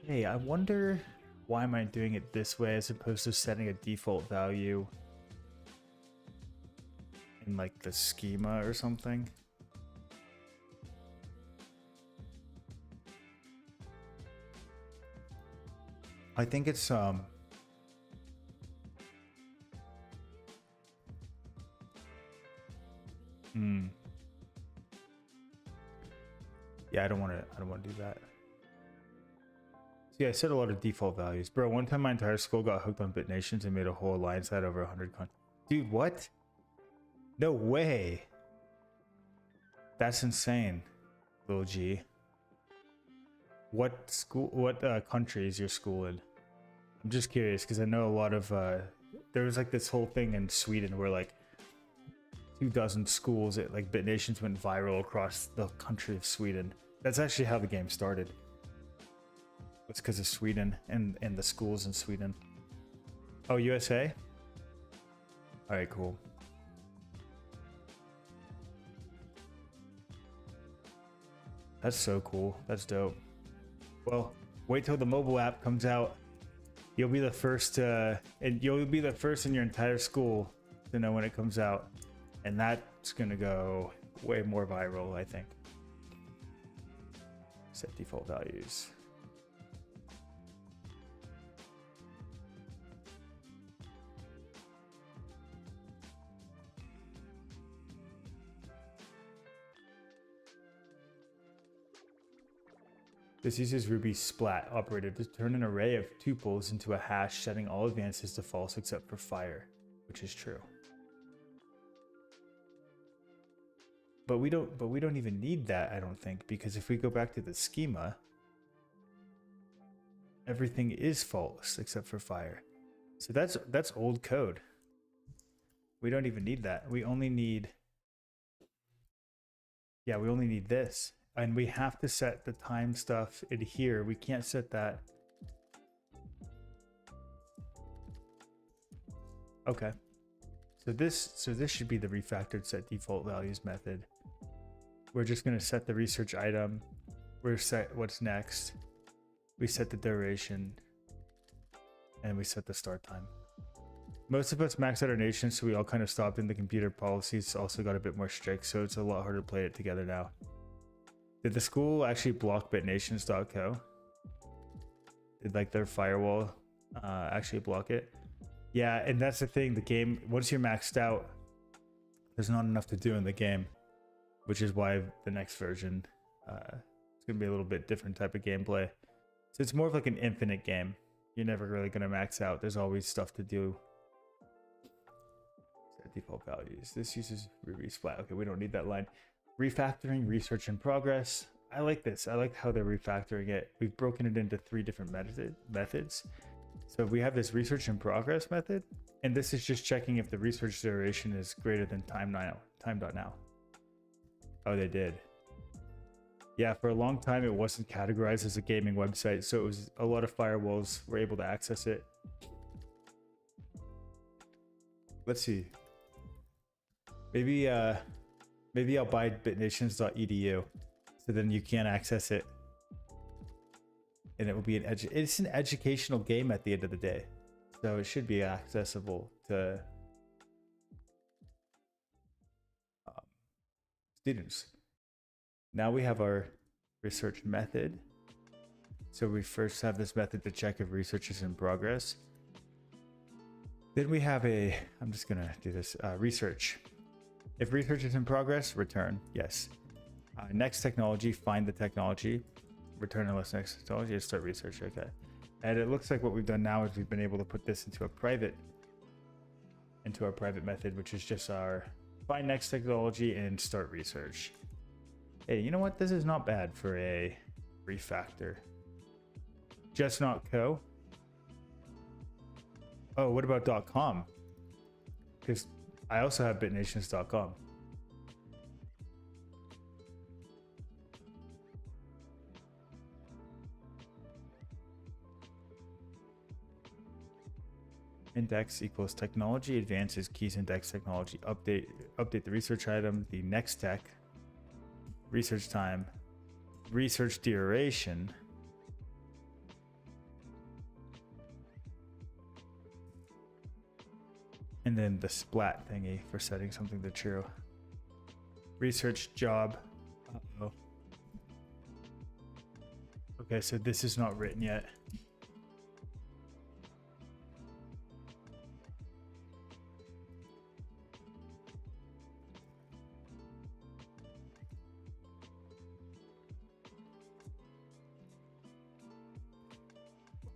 Hey, I wonder why am I doing it this way as opposed to setting a default value in like the schema or something. I think it's yeah, I don't want to do that. See, I set a lot of default values. Bro, one time my entire school got hooked on BitNations and made a whole alliance that had over 100 con. Dude, what? No way. That's insane, Lil G. What school, what country is your school in? I'm just curious because I know a lot of, there was like this whole thing in Sweden where like 24 schools at like BitNations went viral across the country of Sweden. That's actually how the game started. It's because of Sweden and the schools in Sweden. Oh, USA? All right, cool. That's so cool. That's dope. Well, wait till the mobile app comes out. You'll be the first and you'll be the first in your entire school to know when it comes out. And that's gonna go way more viral, I think. Set default values. This uses Ruby's splat operator to turn an array of tuples into a hash, setting all advances to false except for fire, which is true. But we don't even need that, I don't think, because if we go back to the schema, everything is false except for fire. So that's old code. We don't even need that. We only need, yeah, we only need this. And we have to set the time stuff in here. We can't set that. Okay. So this should be the refactored set default values method. We're just going to set the research item. We're set what's next. We set the duration. And we set the start time. Most of us maxed out our nation, so we all kind of stopped, and the computer policies also got a bit more strict, so it's a lot harder to play it together now. Did the school actually block BitNations.co? Did like their firewall actually block it? Yeah, and that's the thing. The game, once you're maxed out, there's not enough to do in the game, which is why the next version it's gonna be a little bit different type of gameplay. So it's more of like an infinite game. You're never really gonna max out. There's always stuff to do. Set default values. This uses Ruby Splat. Okay, we don't need that line. Refactoring research in progress. I like this. I like how they're refactoring it. We've broken it into 3 different methods. So we have this research in progress method, and this is just checking if the research duration is greater than time.now. Oh, they did. Yeah, for a long time it wasn't categorized as a gaming website, so it was a lot of firewalls were able to access it. Let's see. Maybe I'll buy bitnations.edu, so then you can't access it, and it will be it's an educational game at the end of the day, so it should be accessible to students. Now we have our research method. So we first have this method to check if research is in progress. Then we have I'm just gonna do this, research. If research is in progress, return, yes. Next technology, find the technology. Return unless next technology, start research, okay. And it looks like what we've done now is we've been able to put this into our private method, which is just our find next technology and start research. Hey, you know what? This is not bad for a refactor. Just not co. Oh, what about .com? Because I also have bitnations.com. index equals technology advances keys index technology update the research item, the next tech, research time, research duration, and then the splat thingy for setting something to true. Research job. Uh-oh. Okay, so this is not written yet.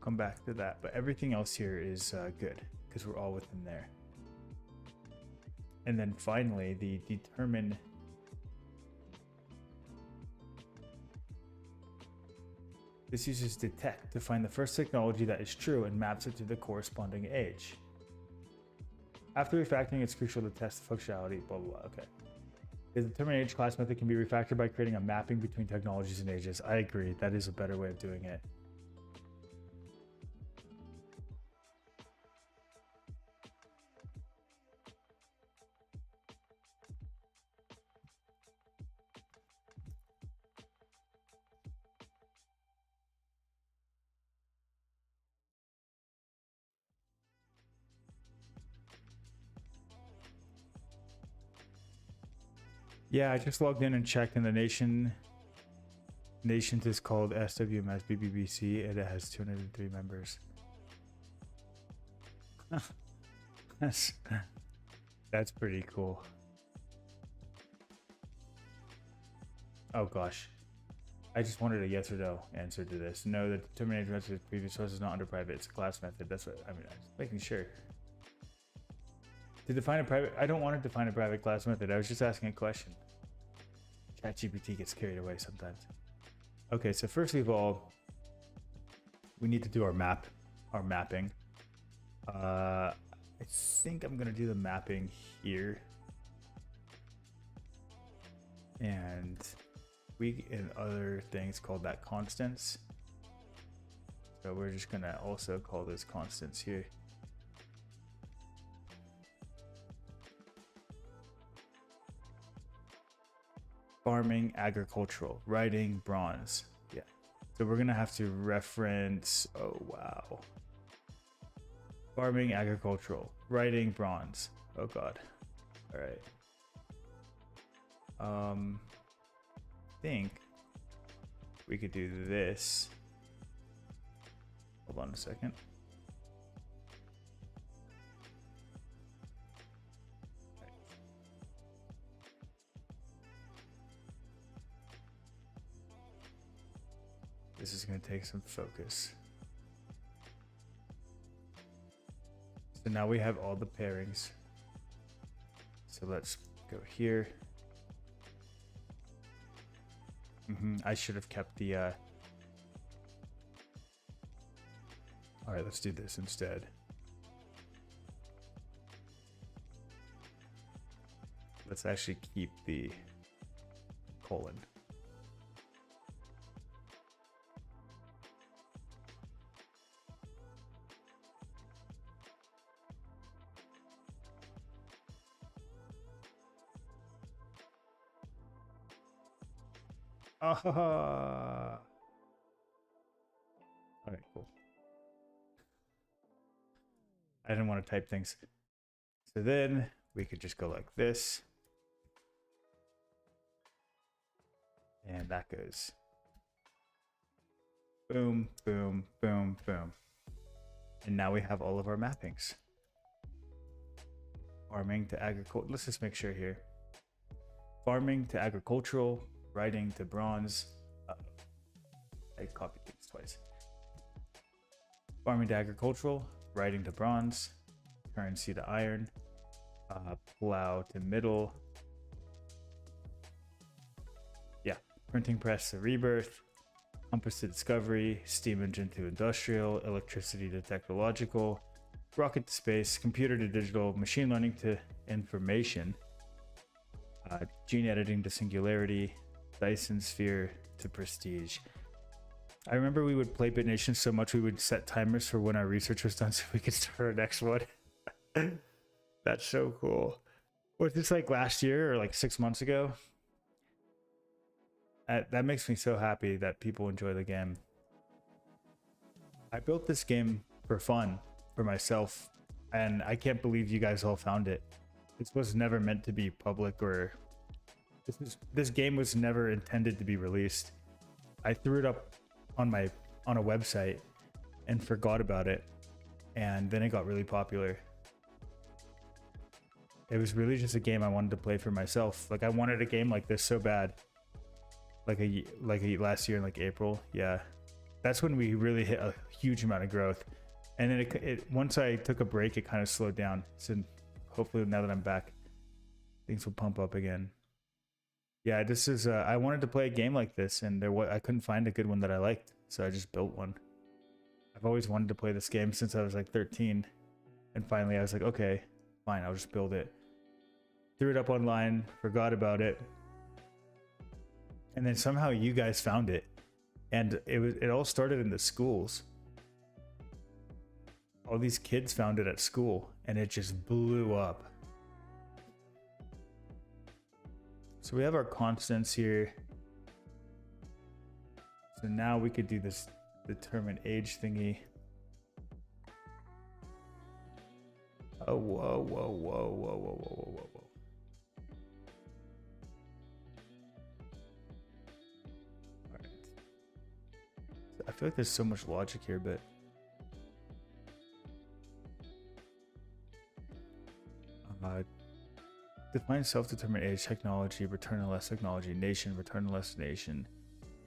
Come back to that, but everything else here is good because we're all within there. And then finally, the determine this uses detect to find the first technology that is true and maps it to the corresponding age. After refactoring, it's crucial to test the functionality, blah, blah, blah. Okay. The determine age class method can be refactored by creating a mapping between technologies and ages. I agree. That is a better way of doing it. Yeah, I just logged in and checked, and the nations is called SWMS BBBC, and it has 203 members. That's pretty cool. Oh gosh, I just wanted a yes or no answer to this. No, the determination method of previous source is not under private. It's a class method. That's what I mean. I'm just making sure. To define a private, I don't want to define a private class method. I was just asking a question. ChatGPT gets carried away sometimes. Okay, so first of all, we need to do our mapping. I think I'm gonna do the mapping here, and we and other things called that constants. So we're just gonna also call this constants here. Farming, agricultural, writing, bronze. Yeah. So we're gonna have to reference, oh wow. Farming, agricultural, writing, bronze. Oh god. All right. I think we could do this. Hold on a second. This is going to take some focus. So now we have all the pairings. So let's go here. I should have kept the... All right, let's do this instead. Let's actually keep the colon. All right, cool. I didn't want to type things. So then we could just go like this. And that goes boom, boom, boom, boom. And now we have all of our mappings. Farming to agriculture. Let's just make sure here. Farming to agricultural, writing to bronze. I copied things twice. Farming to agricultural, writing to bronze, currency to iron, plow to middle. Yeah, printing press to rebirth, compass to discovery, steam engine to industrial, electricity to technological, rocket to space, computer to digital, machine learning to information, gene editing to singularity, Dyson sphere to prestige. I remember we would play BitNations so much we would set timers for when our research was done so we could start our next one. That's so cool. Was this like last year or like 6 months ago? That makes me so happy that people enjoy the game. I built this game for fun, for myself, and I can't believe you guys all found it. This was never meant to be public, or this game was never intended to be released. I threw it up on a website and forgot about it, and then it got really popular. It was really just a game I wanted to play for myself. Like I wanted a game like this so bad. Like last year in like April, yeah. That's when we really hit a huge amount of growth, and then it once I took a break, it kind of slowed down. So hopefully now that I'm back, things will pump up again. Yeah, this is I wanted to play a game like this, and I couldn't find a good one that I liked, so I just built one. I've always wanted to play this game since I was like 13, and finally I was like, okay, fine, I'll just build it. Threw it up online, forgot about it, and then somehow you guys found it. And it all started in the schools. All these kids found it at school, and it just blew up. So we have our constants here. So now we could do this determine age thingy. Oh, whoa, whoa, whoa, whoa, whoa, whoa, whoa, whoa. I feel like there's so much logic here, but define self-determined age, technology, return unless technology, nation, return unless nation,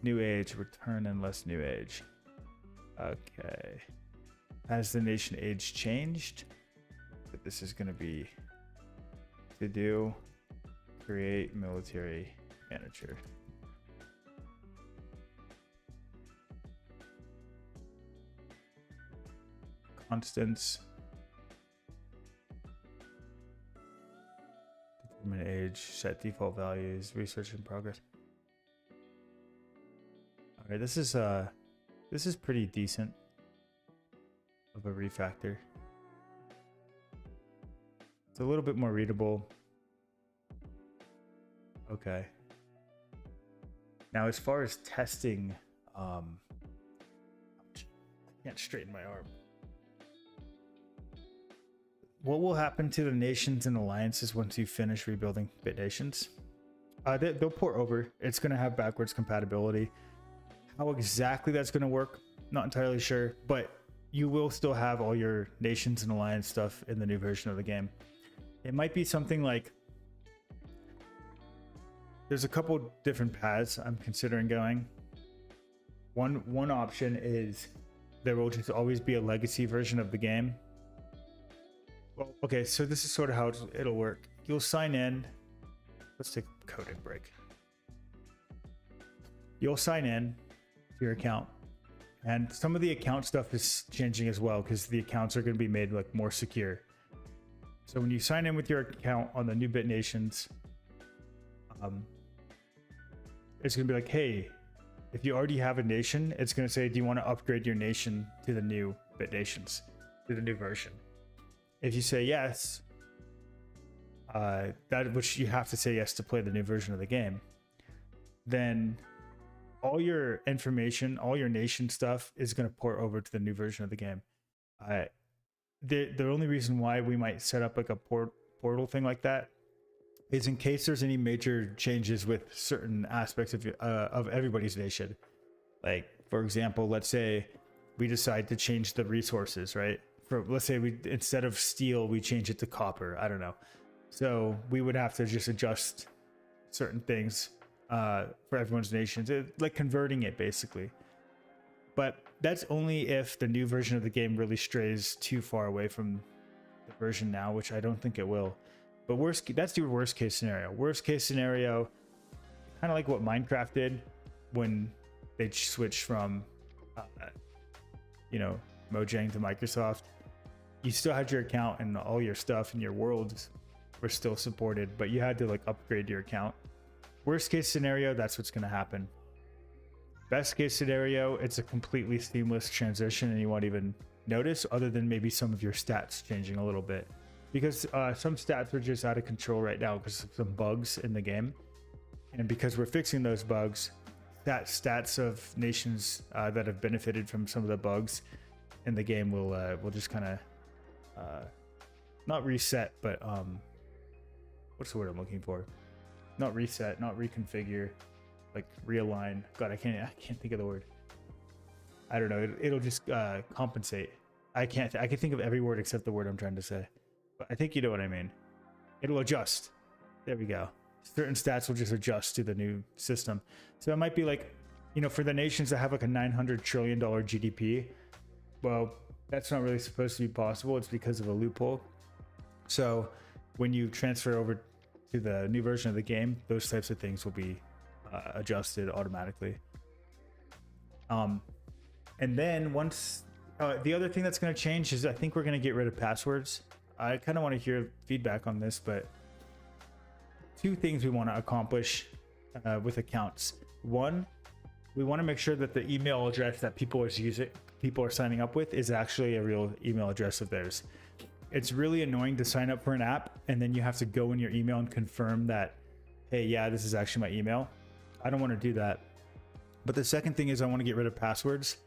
new age, return unless new age. Okay. Has the nation age changed? But this is going to be to do, create military manager. Constants, determine age, set default values, research in progress. All right, this is pretty decent of a refactor. It's a little bit more readable. Okay. Now, as far as testing, I can't straighten my arm. What will happen to the nations and alliances once you finish rebuilding BitNations? They'll port over. It's going to have backwards compatibility. How exactly that's going to work, not entirely sure, but you will still have all your nations and alliance stuff in the new version of the game. It might be something like, there's a couple different paths I'm considering going. One option is there will just always be a legacy version of the game. Well, okay, so this is sort of how it'll work. You'll sign in. Let's take a coding break. You'll sign in to your account, and some of the account stuff is changing as well because the accounts are going to be made like more secure. So when you sign in with your account on the new BitNations, it's going to be like, hey, if you already have a nation, it's going to say, do you want to upgrade your nation to the new BitNations, to the new version? If you say yes, which you have to say yes to play the new version of the game, then all your information, all your nation stuff is going to port over to the new version of the game. The only reason why we might set up like a portal thing like that is in case there's any major changes with certain aspects of everybody's nation. Like, for example, let's say we decide to change the resources, right? Let's say we, instead of steel, we change it to copper. I don't know. So we would have to just adjust certain things for everyone's nations, like converting it basically. But that's only if the new version of the game really strays too far away from the version now, which I don't think it will. But that's your worst case scenario. Worst case scenario, kind of like what Minecraft did when they switched from, Mojang to Microsoft. You still had your account and all your stuff and your worlds were still supported, but you had to like upgrade your account. Worst case scenario, that's what's going to happen. Best case scenario, it's a completely seamless transition and you won't even notice, other than maybe some of your stats changing a little bit, because some stats are just out of control right now because of some bugs in the game. And because we're fixing those bugs, stats of nations that have benefited from some of the bugs in the game will just kind of not reset, but what's the word I'm looking for? Not reset, not reconfigure, like realign. God, I can't think of the word. I don't know. It'll just compensate. I can think of every word except the word I'm trying to say, but I think you know what I mean. It'll adjust. There we go. Certain stats will just adjust to the new system. So it might be like, you know, for the nations that have like a $900 trillion GDP, well, that's not really supposed to be possible. It's because of a loophole. So when you transfer over to the new version of the game, those types of things will be adjusted automatically. And then once the other thing that's going to change is I think we're going to get rid of passwords. I kind of want to hear feedback on this, but two things we want to accomplish with accounts. One, we want to make sure that the email address that people are signing up with is actually a real email address of theirs. It's really annoying to sign up for an app and then you have to go in your email and confirm that, hey, yeah, this is actually my email. I don't want to do that. But the second thing is I want to get rid of passwords.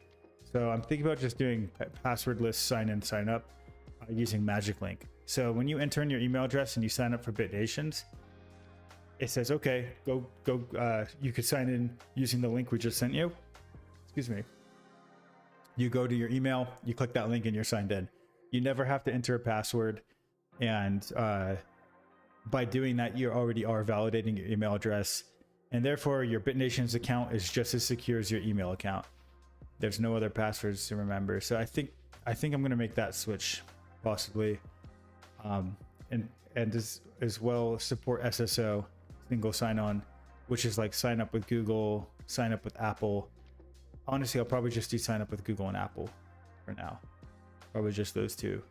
So I'm thinking about just doing passwordless sign in, sign up using Magic Link. So when you enter in your email address and you sign up for BitNations, it says, okay, go, you could sign in using the link we just sent you. Excuse me. You go to your email, you click that link and you're signed in. You never have to enter a password. And by doing that, you already are validating your email address. And therefore your BitNations account is just as secure as your email account. There's no other passwords to remember. So I think I'm going to make that switch possibly. And as well support SSO, single sign-on, which is like sign up with Google, sign up with Apple. Honestly, I'll probably just do sign up with Google and Apple for now. Probably just those two.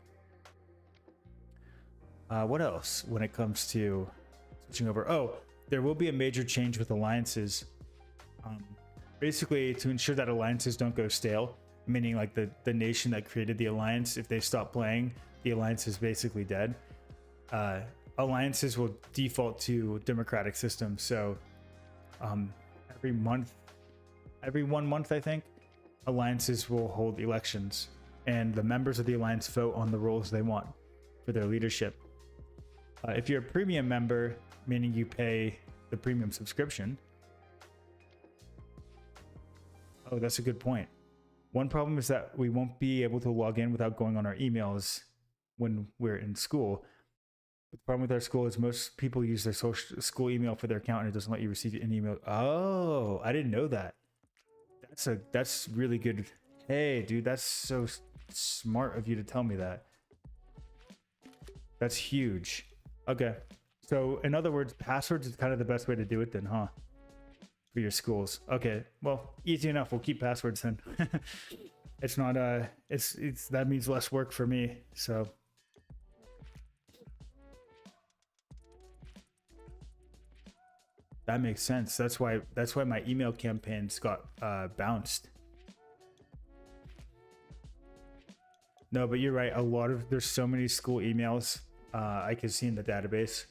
What else when it comes to switching over? Oh, there will be a major change with alliances. Basically, to ensure that alliances don't go stale, meaning like the nation that created the alliance, if they stop playing, the alliance is basically dead. Alliances will default to democratic systems. So every 1 month, I think, alliances will hold elections and the members of the alliance vote on the roles they want for their leadership. If you're a premium member, meaning you pay the premium subscription. Oh, that's a good point. One problem is that we won't be able to log in without going on our emails when we're in school. The problem with our school is most people use their school email for their account and it doesn't let you receive any email. Oh, I didn't know that. That's really good. Hey, dude, that's so smart of you to tell me that. That's huge. Okay. So in other words, passwords is kind of the best way to do it then, huh? For your schools. Okay. Well, easy enough. We'll keep passwords then. It's not it's that means less work for me. So that makes sense. That's why my email campaigns got bounced. No, but you're right. There's so many school emails I can see in the database.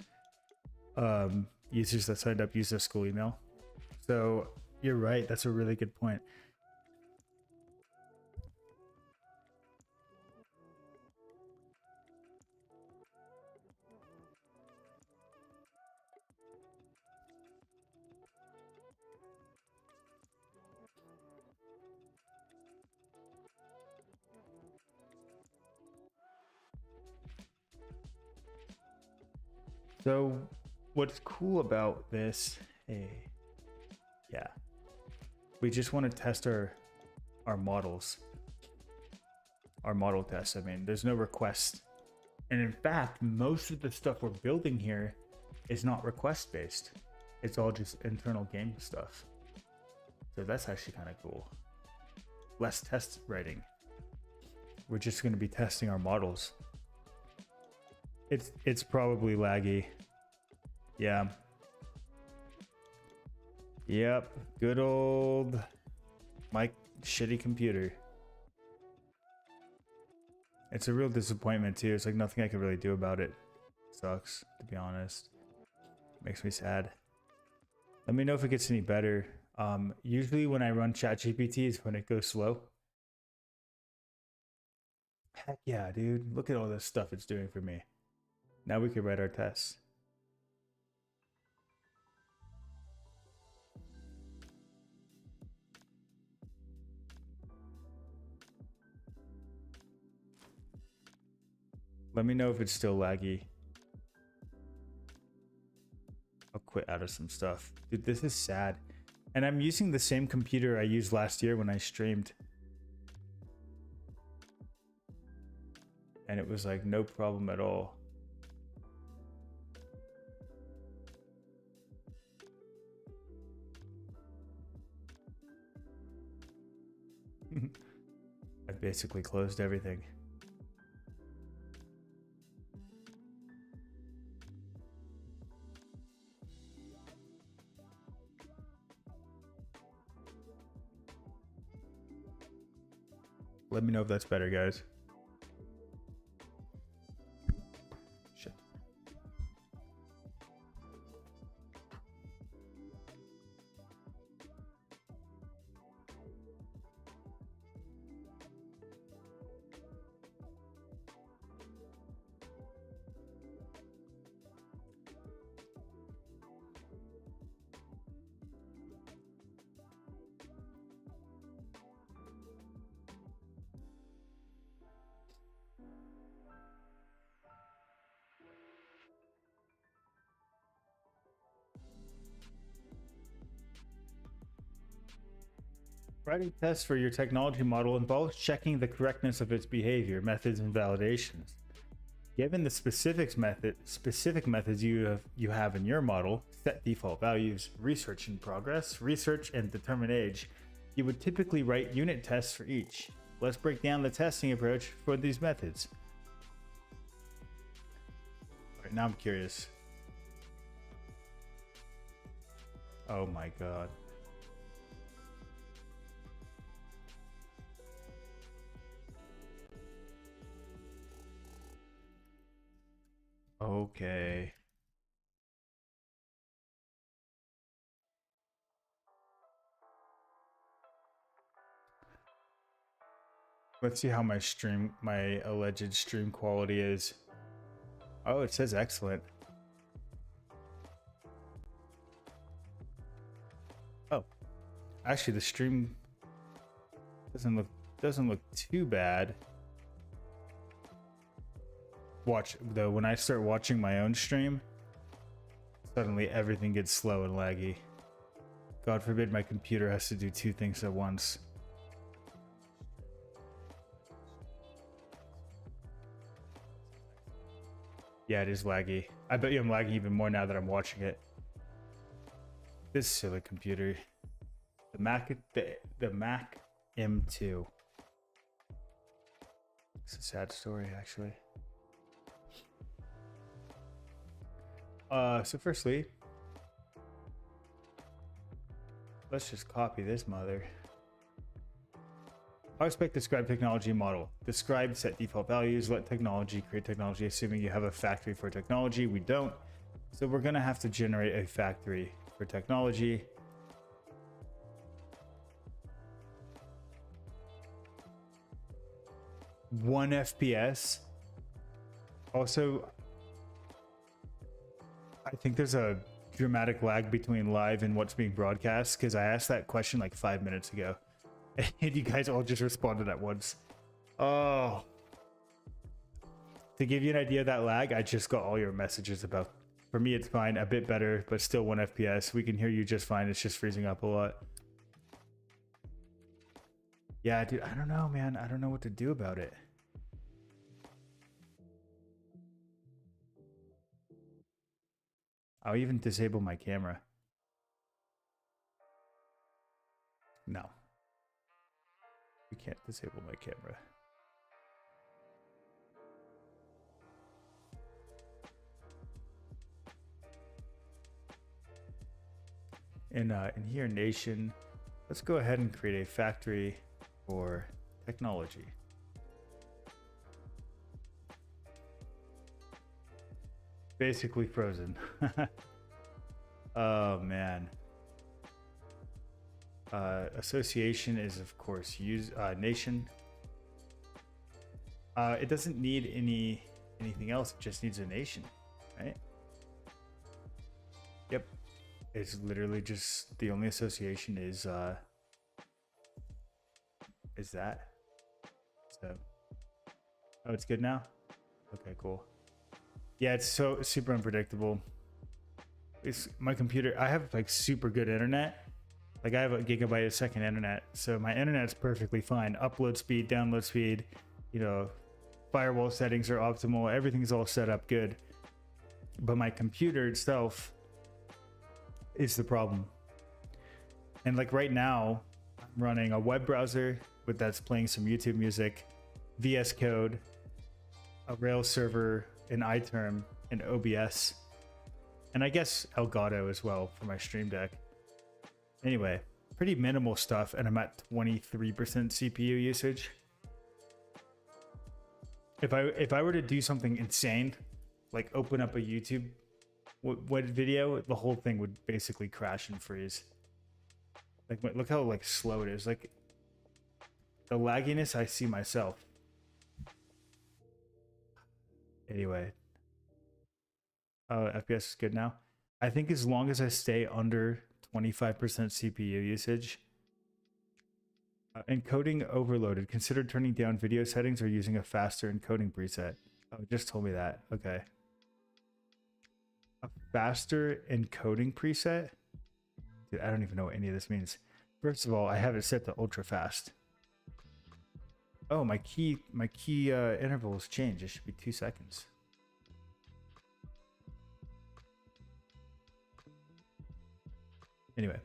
Users that signed up use their school email. So you're right. That's a really good point. So what's cool about this, yeah, we just want to test our models, our model tests. I mean, there's no request. And in fact, most of the stuff we're building here is not request based. It's all just internal game stuff. So that's actually kind of cool. Less test writing. We're just going to be testing our models. It's probably laggy. Yeah. Yep. Good old My shitty computer. It's a real disappointment too. It's like nothing I can really do about it. Sucks, to be honest. Makes me sad. Let me know if it gets any better. Usually when I run ChatGPT is when it goes slow. Heck yeah, dude. Look at all this stuff it's doing for me. Now we can write our tests. Let me know if it's still laggy. I'll quit out of some stuff. Dude, this is sad. And I'm using the same computer I used last year when I streamed. And it was like no problem at all. I basically closed everything. Let me know if that's better, guys. Shit. Writing tests for your technology model involves checking the correctness of its behavior, methods, and validations. Given the specific methods you have in your model, set default values, research in progress, research and determine age, you would typically write unit tests for each. Let's break down the testing approach for these methods. All right, now I'm curious. Oh my god. Okay. Let's see how my alleged stream quality is. Oh, it says excellent. Oh, actually the stream doesn't look too bad. Watch though, when I start watching my own stream, suddenly everything gets slow and laggy. God forbid my computer has to do two things at once. Yeah, it is laggy. I bet you I'm lagging even more now that I'm watching it. This silly computer. The Mac M2. It's a sad story, actually. So firstly, let's just copy this mother. How expect describe technology model. Describe, set default values, let technology create technology, assuming you have a factory for technology. We don't. So we're gonna have to generate a factory for technology. One FPS. Also, I think there's a dramatic lag between live and what's being broadcast, because I asked that question like 5 minutes ago and you guys all just responded at once. Oh, to give you an idea of that lag, I just got all your messages about. For me it's fine, a bit better, but still 1 FPS. We can hear you just fine. It's just freezing up a lot. Yeah, dude, I don't know, man. I don't know what to do about it. I'll even disable my camera. No. We can't disable my camera. In here, nation, Let's go ahead and create a factory for technology. Basically frozen. Oh man. Association is of course nation. It doesn't need anything else. It just needs a nation, right? Yep. It's literally just the only association is that. So, oh, it's good now. Okay, cool. Yeah, it's so super unpredictable. It's my computer. I have like super good internet. Like I have a gigabyte a second internet, so my internet's perfectly fine. Upload speed, download speed, you know, firewall settings are optimal. Everything's all set up good. But my computer itself is the problem. And like right now, I'm running a web browser that's playing some YouTube music, VS Code, a Rails server, an iTerm, and OBS, and I guess Elgato as well for my Stream Deck. Anyway, pretty minimal stuff, and I'm at 23% CPU usage. If I were to do something insane, like open up a YouTube video, the whole thing would basically crash and freeze. Like look how like slow it is. Like the lagginess I see myself. Anyway, FPS is good now. I think as long as I stay under 25% CPU usage. Encoding overloaded. Consider turning down video settings or using a faster encoding preset. Oh, it just told me that. Okay. A faster encoding preset? Dude, I don't even know what any of this means. First of all, I have it set to ultra fast. Oh, my key intervals change. It should be 2 seconds. Anyway,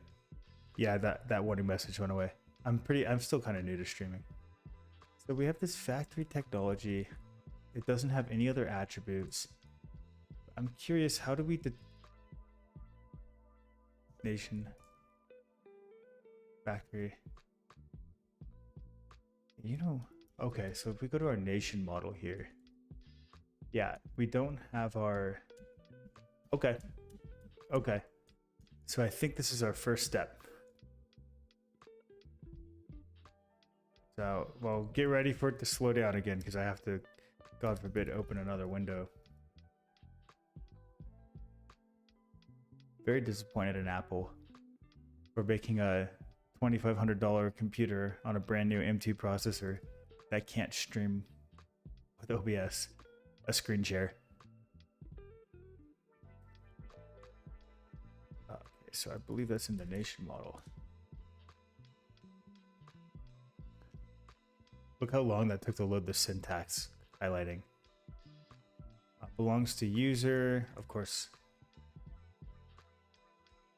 yeah, that warning message went away. I'm still kind of new to streaming. So we have this factory technology. It doesn't have any other attributes. I'm curious, how do we nation factory? You know, okay, so if we go to our nation model here, yeah, we don't have our, okay. So I think this is our first step. So, well, get ready for it to slow down again because I have to, God forbid, open another window. Very disappointed in Apple for making a $2,500 computer on a brand new M2 processor that can't stream with OBS, a screen share. Okay, so I believe that's in the nation model. Look how long that took to load the syntax highlighting. Belongs to user, of course.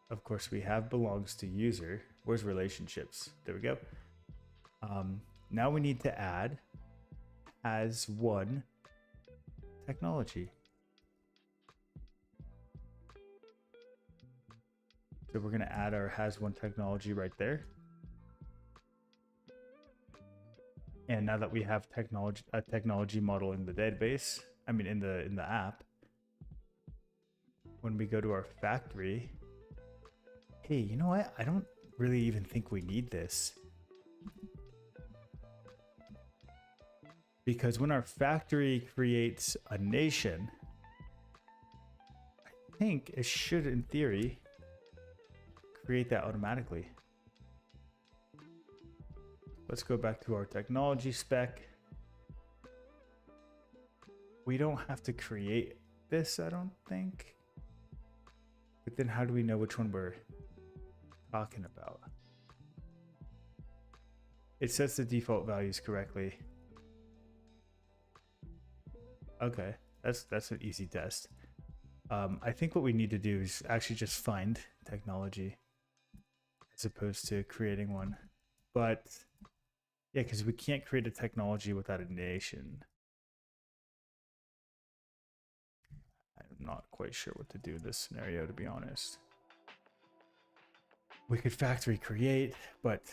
Of course, we have belongs to user. Where's relationships? There we go. Now we need to add as one technology. So we're going to add our has one technology right there. And now that we have a technology model in the database, I mean in the app, when we go to our factory, hey, you know what? I don't really even think we need this. Because when our factory creates a nation, I think it should, in theory, create that automatically. Let's go back to our technology spec. We don't have to create this, I don't think. But then how do we know which one we're talking about? It sets the default values correctly. Okay, that's an easy test. I think what we need to do is actually just find technology as opposed to creating one. But yeah, because we can't create a technology without a nation. I'm not quite sure what to do in this scenario, to be honest. We could factory create, but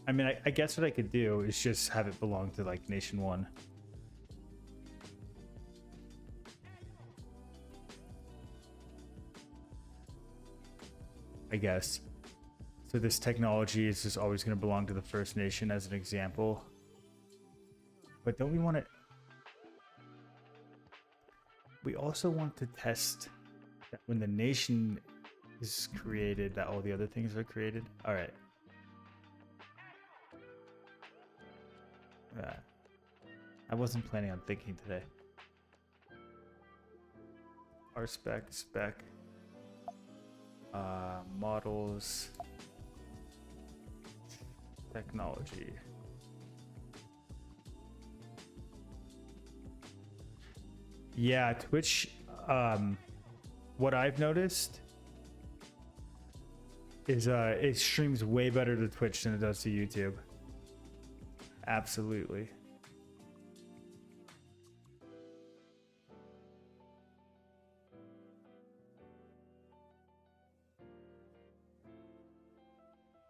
I mean, I guess what I could do is just have it belong to like nation 1. I guess. So this technology is just always going to belong to the First Nation as an example. But don't we want to... We also want to test that when the nation is created, that all the other things are created. All right. I wasn't planning on thinking today. R spec, models, technology. Yeah, Twitch, what I've noticed is it streams way better to Twitch than it does to YouTube. Absolutely.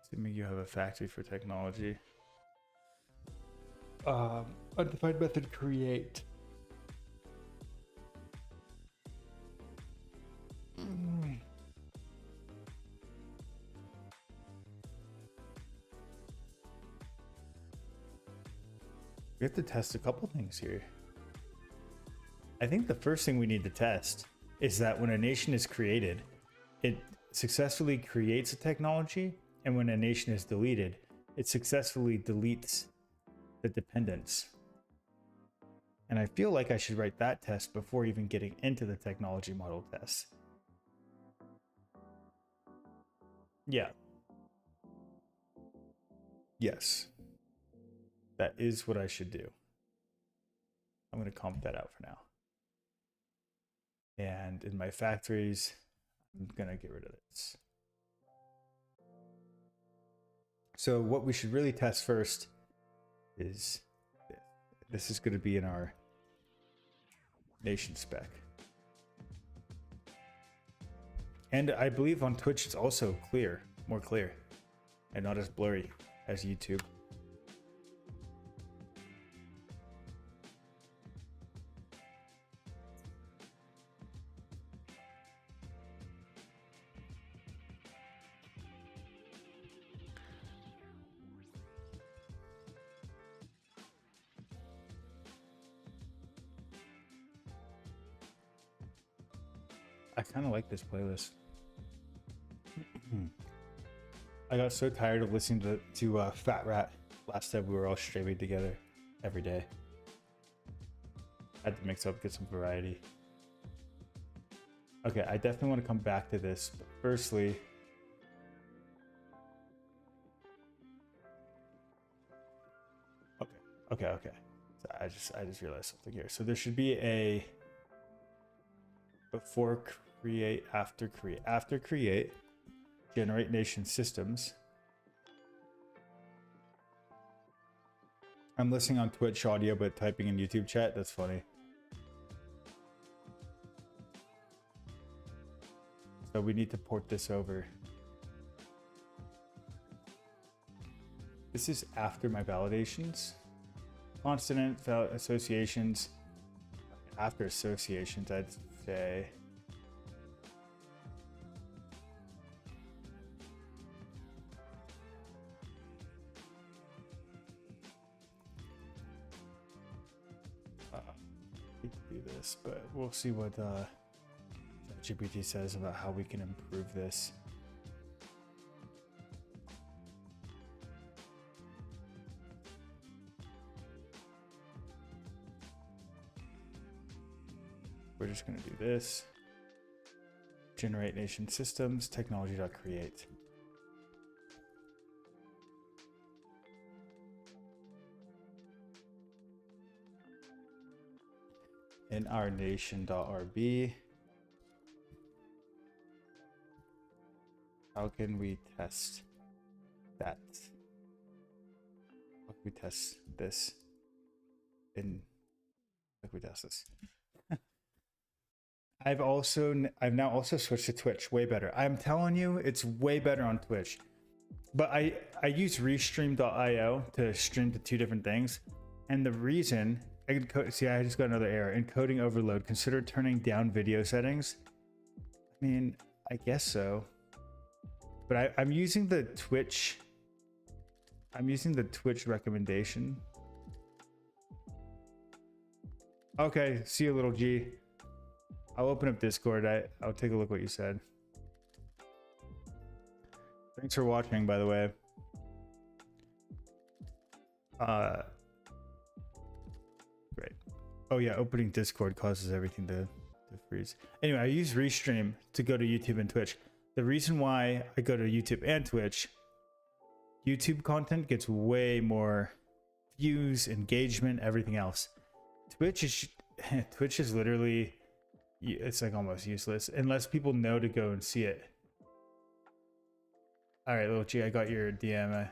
Assuming you have a factory for technology. Undefined method create. We have to test a couple things here. I think the first thing we need to test is that when a nation is created, it successfully creates a technology, and when a nation is deleted, it successfully deletes the dependence. And I feel like I should write that test before even getting into the technology model test. Yeah. Yes. That is what I should do. I'm going to comp that out for now. And in my factories, I'm going to get rid of this. So what we should really test first is this is going to be in our nation spec. And I believe on Twitch it's also clear, more clear, and not as blurry as YouTube. I kind of like this playlist. I got so tired of listening to Fat Rat last time we were all streaming together every day. I had to mix up, get some variety. Okay, I definitely want to come back to this, but firstly, okay. So I just realized something here. So there should be a before create, after create. After create, generate nation systems. I'm listening on Twitch audio, but typing in YouTube chat, that's funny. So we need to port this over. This is after my validations. Consonant associations. After associations, I'd say. Need to do this, but we'll see what GPT says about how we can improve this. We're just going to do this. Generate nation systems, technology.create. In our nation.rb, how can we test that? How can we test this in Liquidasis. I've now also switched to Twitch. Way better. I'm telling you, it's way better on Twitch. But I use restream.io to stream to 2 different things, and the reason see, I just got another error. Encoding overload. Consider turning down video settings. I mean, I guess so. But I'm using the Twitch. I'm using the Twitch recommendation. Okay, see you, little G. I'll open up Discord. I'll take a look what you said. Thanks for watching, by the way. Great. Oh yeah, opening Discord causes everything to freeze. Anyway, I use Restream to go to YouTube and Twitch. The reason why I go to YouTube and Twitch, YouTube content gets way more views, engagement, everything else. Twitch is literally, it's like almost useless unless people know to go and see it. All right, little G, I got your DM.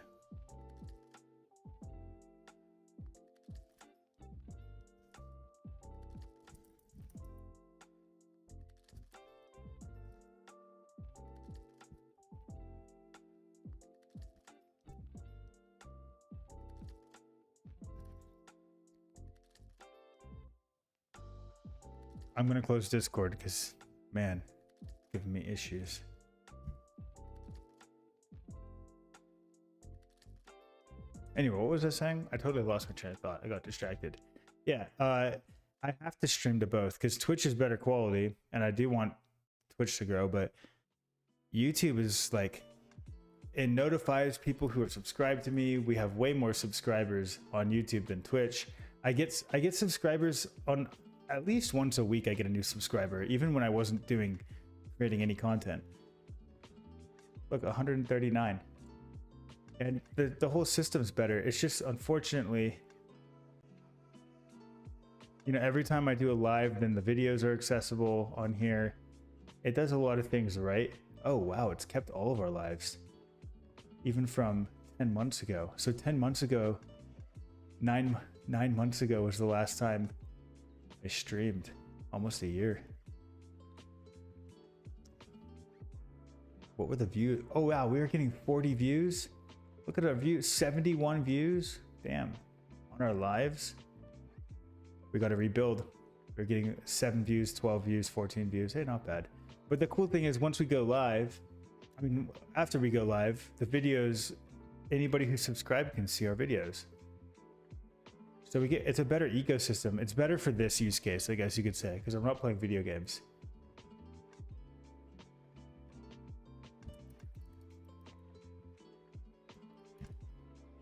I'm gonna close Discord because, man, giving me issues. Anyway, what was I saying? I totally lost my train of thought. I got distracted. Yeah, I have to stream to both because Twitch is better quality, and I do want Twitch to grow, but YouTube is like, it notifies people who are subscribed to me. We have way more subscribers on YouTube than Twitch. I get subscribers on at least once a week. I get a new subscriber, even when I wasn't creating any content. Look, 139. And the whole system's better. It's just, unfortunately, you know, every time I do a live, then the videos are accessible on here. It does a lot of things right. Oh wow, it's kept all of our lives, even from 10 months ago. So 10 months ago, nine months ago was the last time I streamed. Almost a year. What were the views? Oh wow, we were getting 40 views. Look at our views, 71 views. Damn, on our lives. We got to rebuild. We're getting 7 views, 12 views, 14 views. Hey, not bad. But the cool thing is, once we go live, I mean, after we go live, the videos, anybody who's subscribed can see our videos. So it's a better ecosystem. It's better for this use case, I guess you could say, because I'm not playing video games.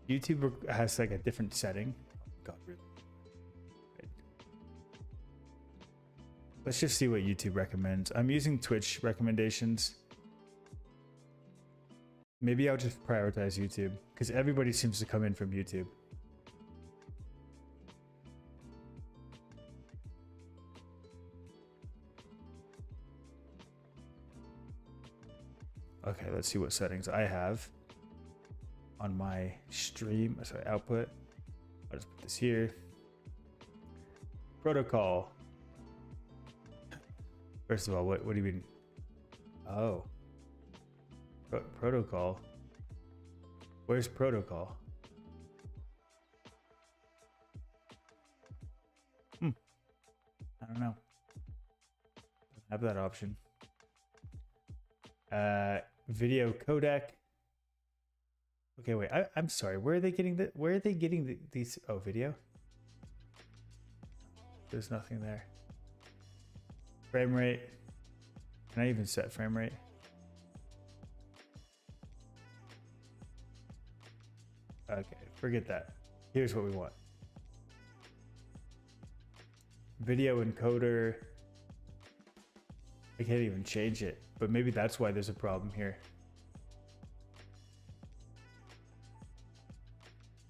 YouTube has like a different setting. God, really? Let's just see what YouTube recommends. I'm using Twitch recommendations. Maybe I'll just prioritize YouTube because everybody seems to come in from YouTube. Okay, let's see what settings I have on my stream. Sorry, output. I'll just put this here. Protocol. First of all, what do you mean? Oh. Protocol. Where's protocol? I don't know. Don't have that option. Video codec. Okay, wait. I'm sorry. Where are they getting these? Oh, video. There's nothing there. Frame rate. Can I even set frame rate? Okay, forget that. Here's what we want. Video encoder. I can't even change it, but maybe that's why there's a problem here.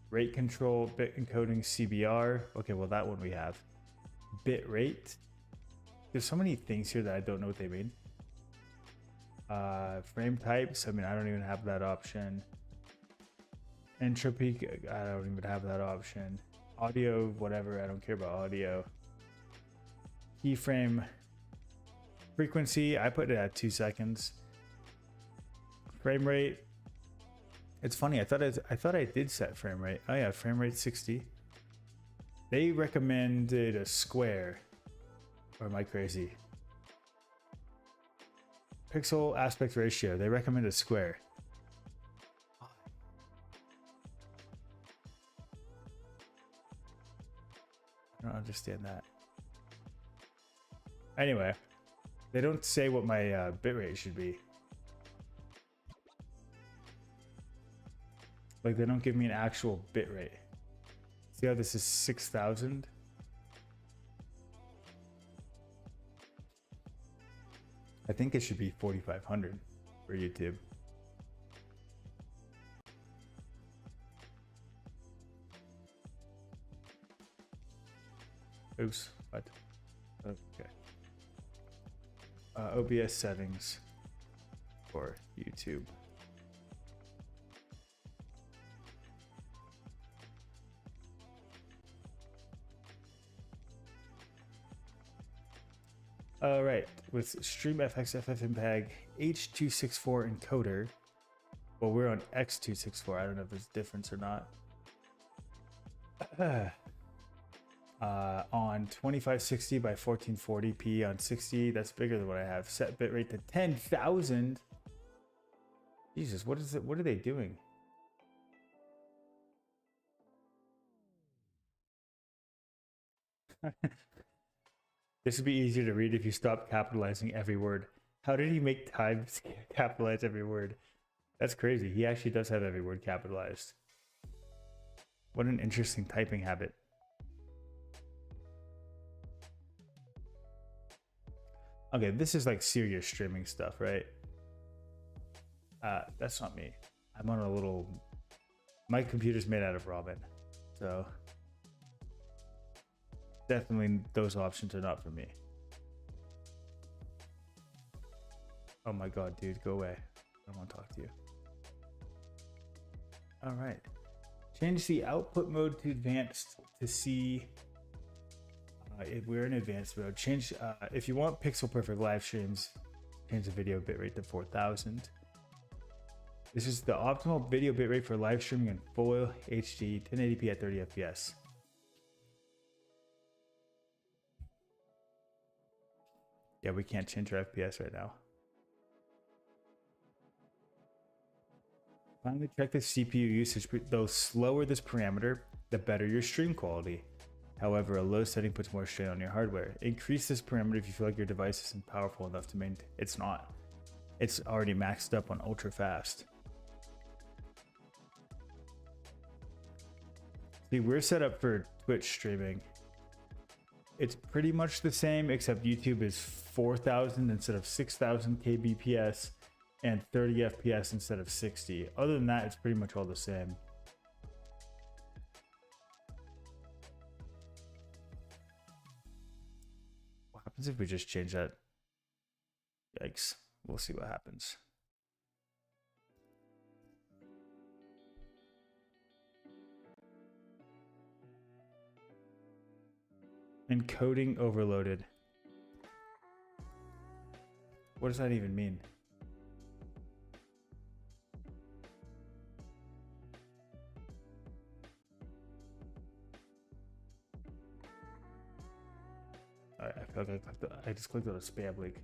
Rate control, bit encoding, CBR. Okay, well, that one we have. Bit rate. There's so many things here that I don't know what they mean. Frame types. I mean, I don't even have that option. Entropy. I don't even have that option. Audio, whatever. I don't care about audio. keyframe frequency, I put it at 2 seconds. Frame rate, it's funny, I thought I did set frame rate. Oh yeah, frame rate 60. They recommended a square. Or am I crazy? Pixel aspect ratio, they recommend a square. I don't understand that. Anyway, they don't say what my bitrate should be. Like, they don't give me an actual bitrate. See how this is 6,000? I think it should be 4,500 for YouTube. Oops, what? Okay. OBS settings for YouTube. All right, with StreamFX FFmpeg H.264 encoder. Well, we're on X.264. I don't know if there's a difference or not. On 2560 by 1440p on 60, that's bigger than what I have. Set bitrate to 10,000. Jesus, what is it? What are they doing? This would be easier to read if you stopped capitalizing every word. How did he make time capitalize every word? That's crazy. He actually does have every word capitalized. What an interesting typing habit. Okay, this is like serious streaming stuff, right? That's not me. I'm on a little... My computer's made out of ramen, so... Definitely those options are not for me. Oh my god, dude, go away. I don't want to talk to you. All right. Change the output mode to advanced to see if we're in advanced mode. Change if you want pixel perfect live streams, change the video bitrate to 4,000. This is the optimal video bitrate for live streaming in full HD 1080p at 30 FPS. Yeah, we can't change our FPS right now. Finally, check the CPU usage. The slower this parameter, the better your stream quality. However, a low setting puts more strain on your hardware. Increase this parameter if you feel like your device isn't powerful enough to maintain. It's not. It's already maxed up on ultra fast. See, we're set up for Twitch streaming. It's pretty much the same, except YouTube is 4,000 instead of 6,000 kbps and 30 FPS instead of 60. Other than that, it's pretty much all the same. What happens if we just change that? Yikes. We'll see what happens. Encoding overloaded. What does that even mean? Alright, I feel like I just clicked on a spam link.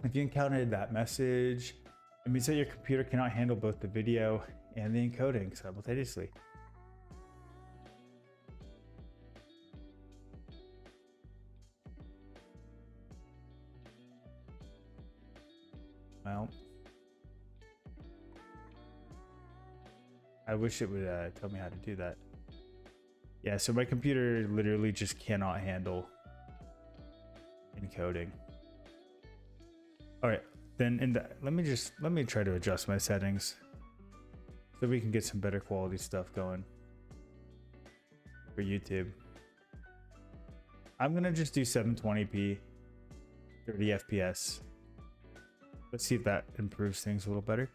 If you encountered that message, it means that your computer cannot handle both the video and the encoding simultaneously. Well, I wish it would tell me how to do that. Yeah, so my computer literally just cannot handle encoding. All right, then let me try to adjust my settings so we can get some better quality stuff going for YouTube. I'm gonna just do 720p, 30 FPS. Let's see if that improves things a little better.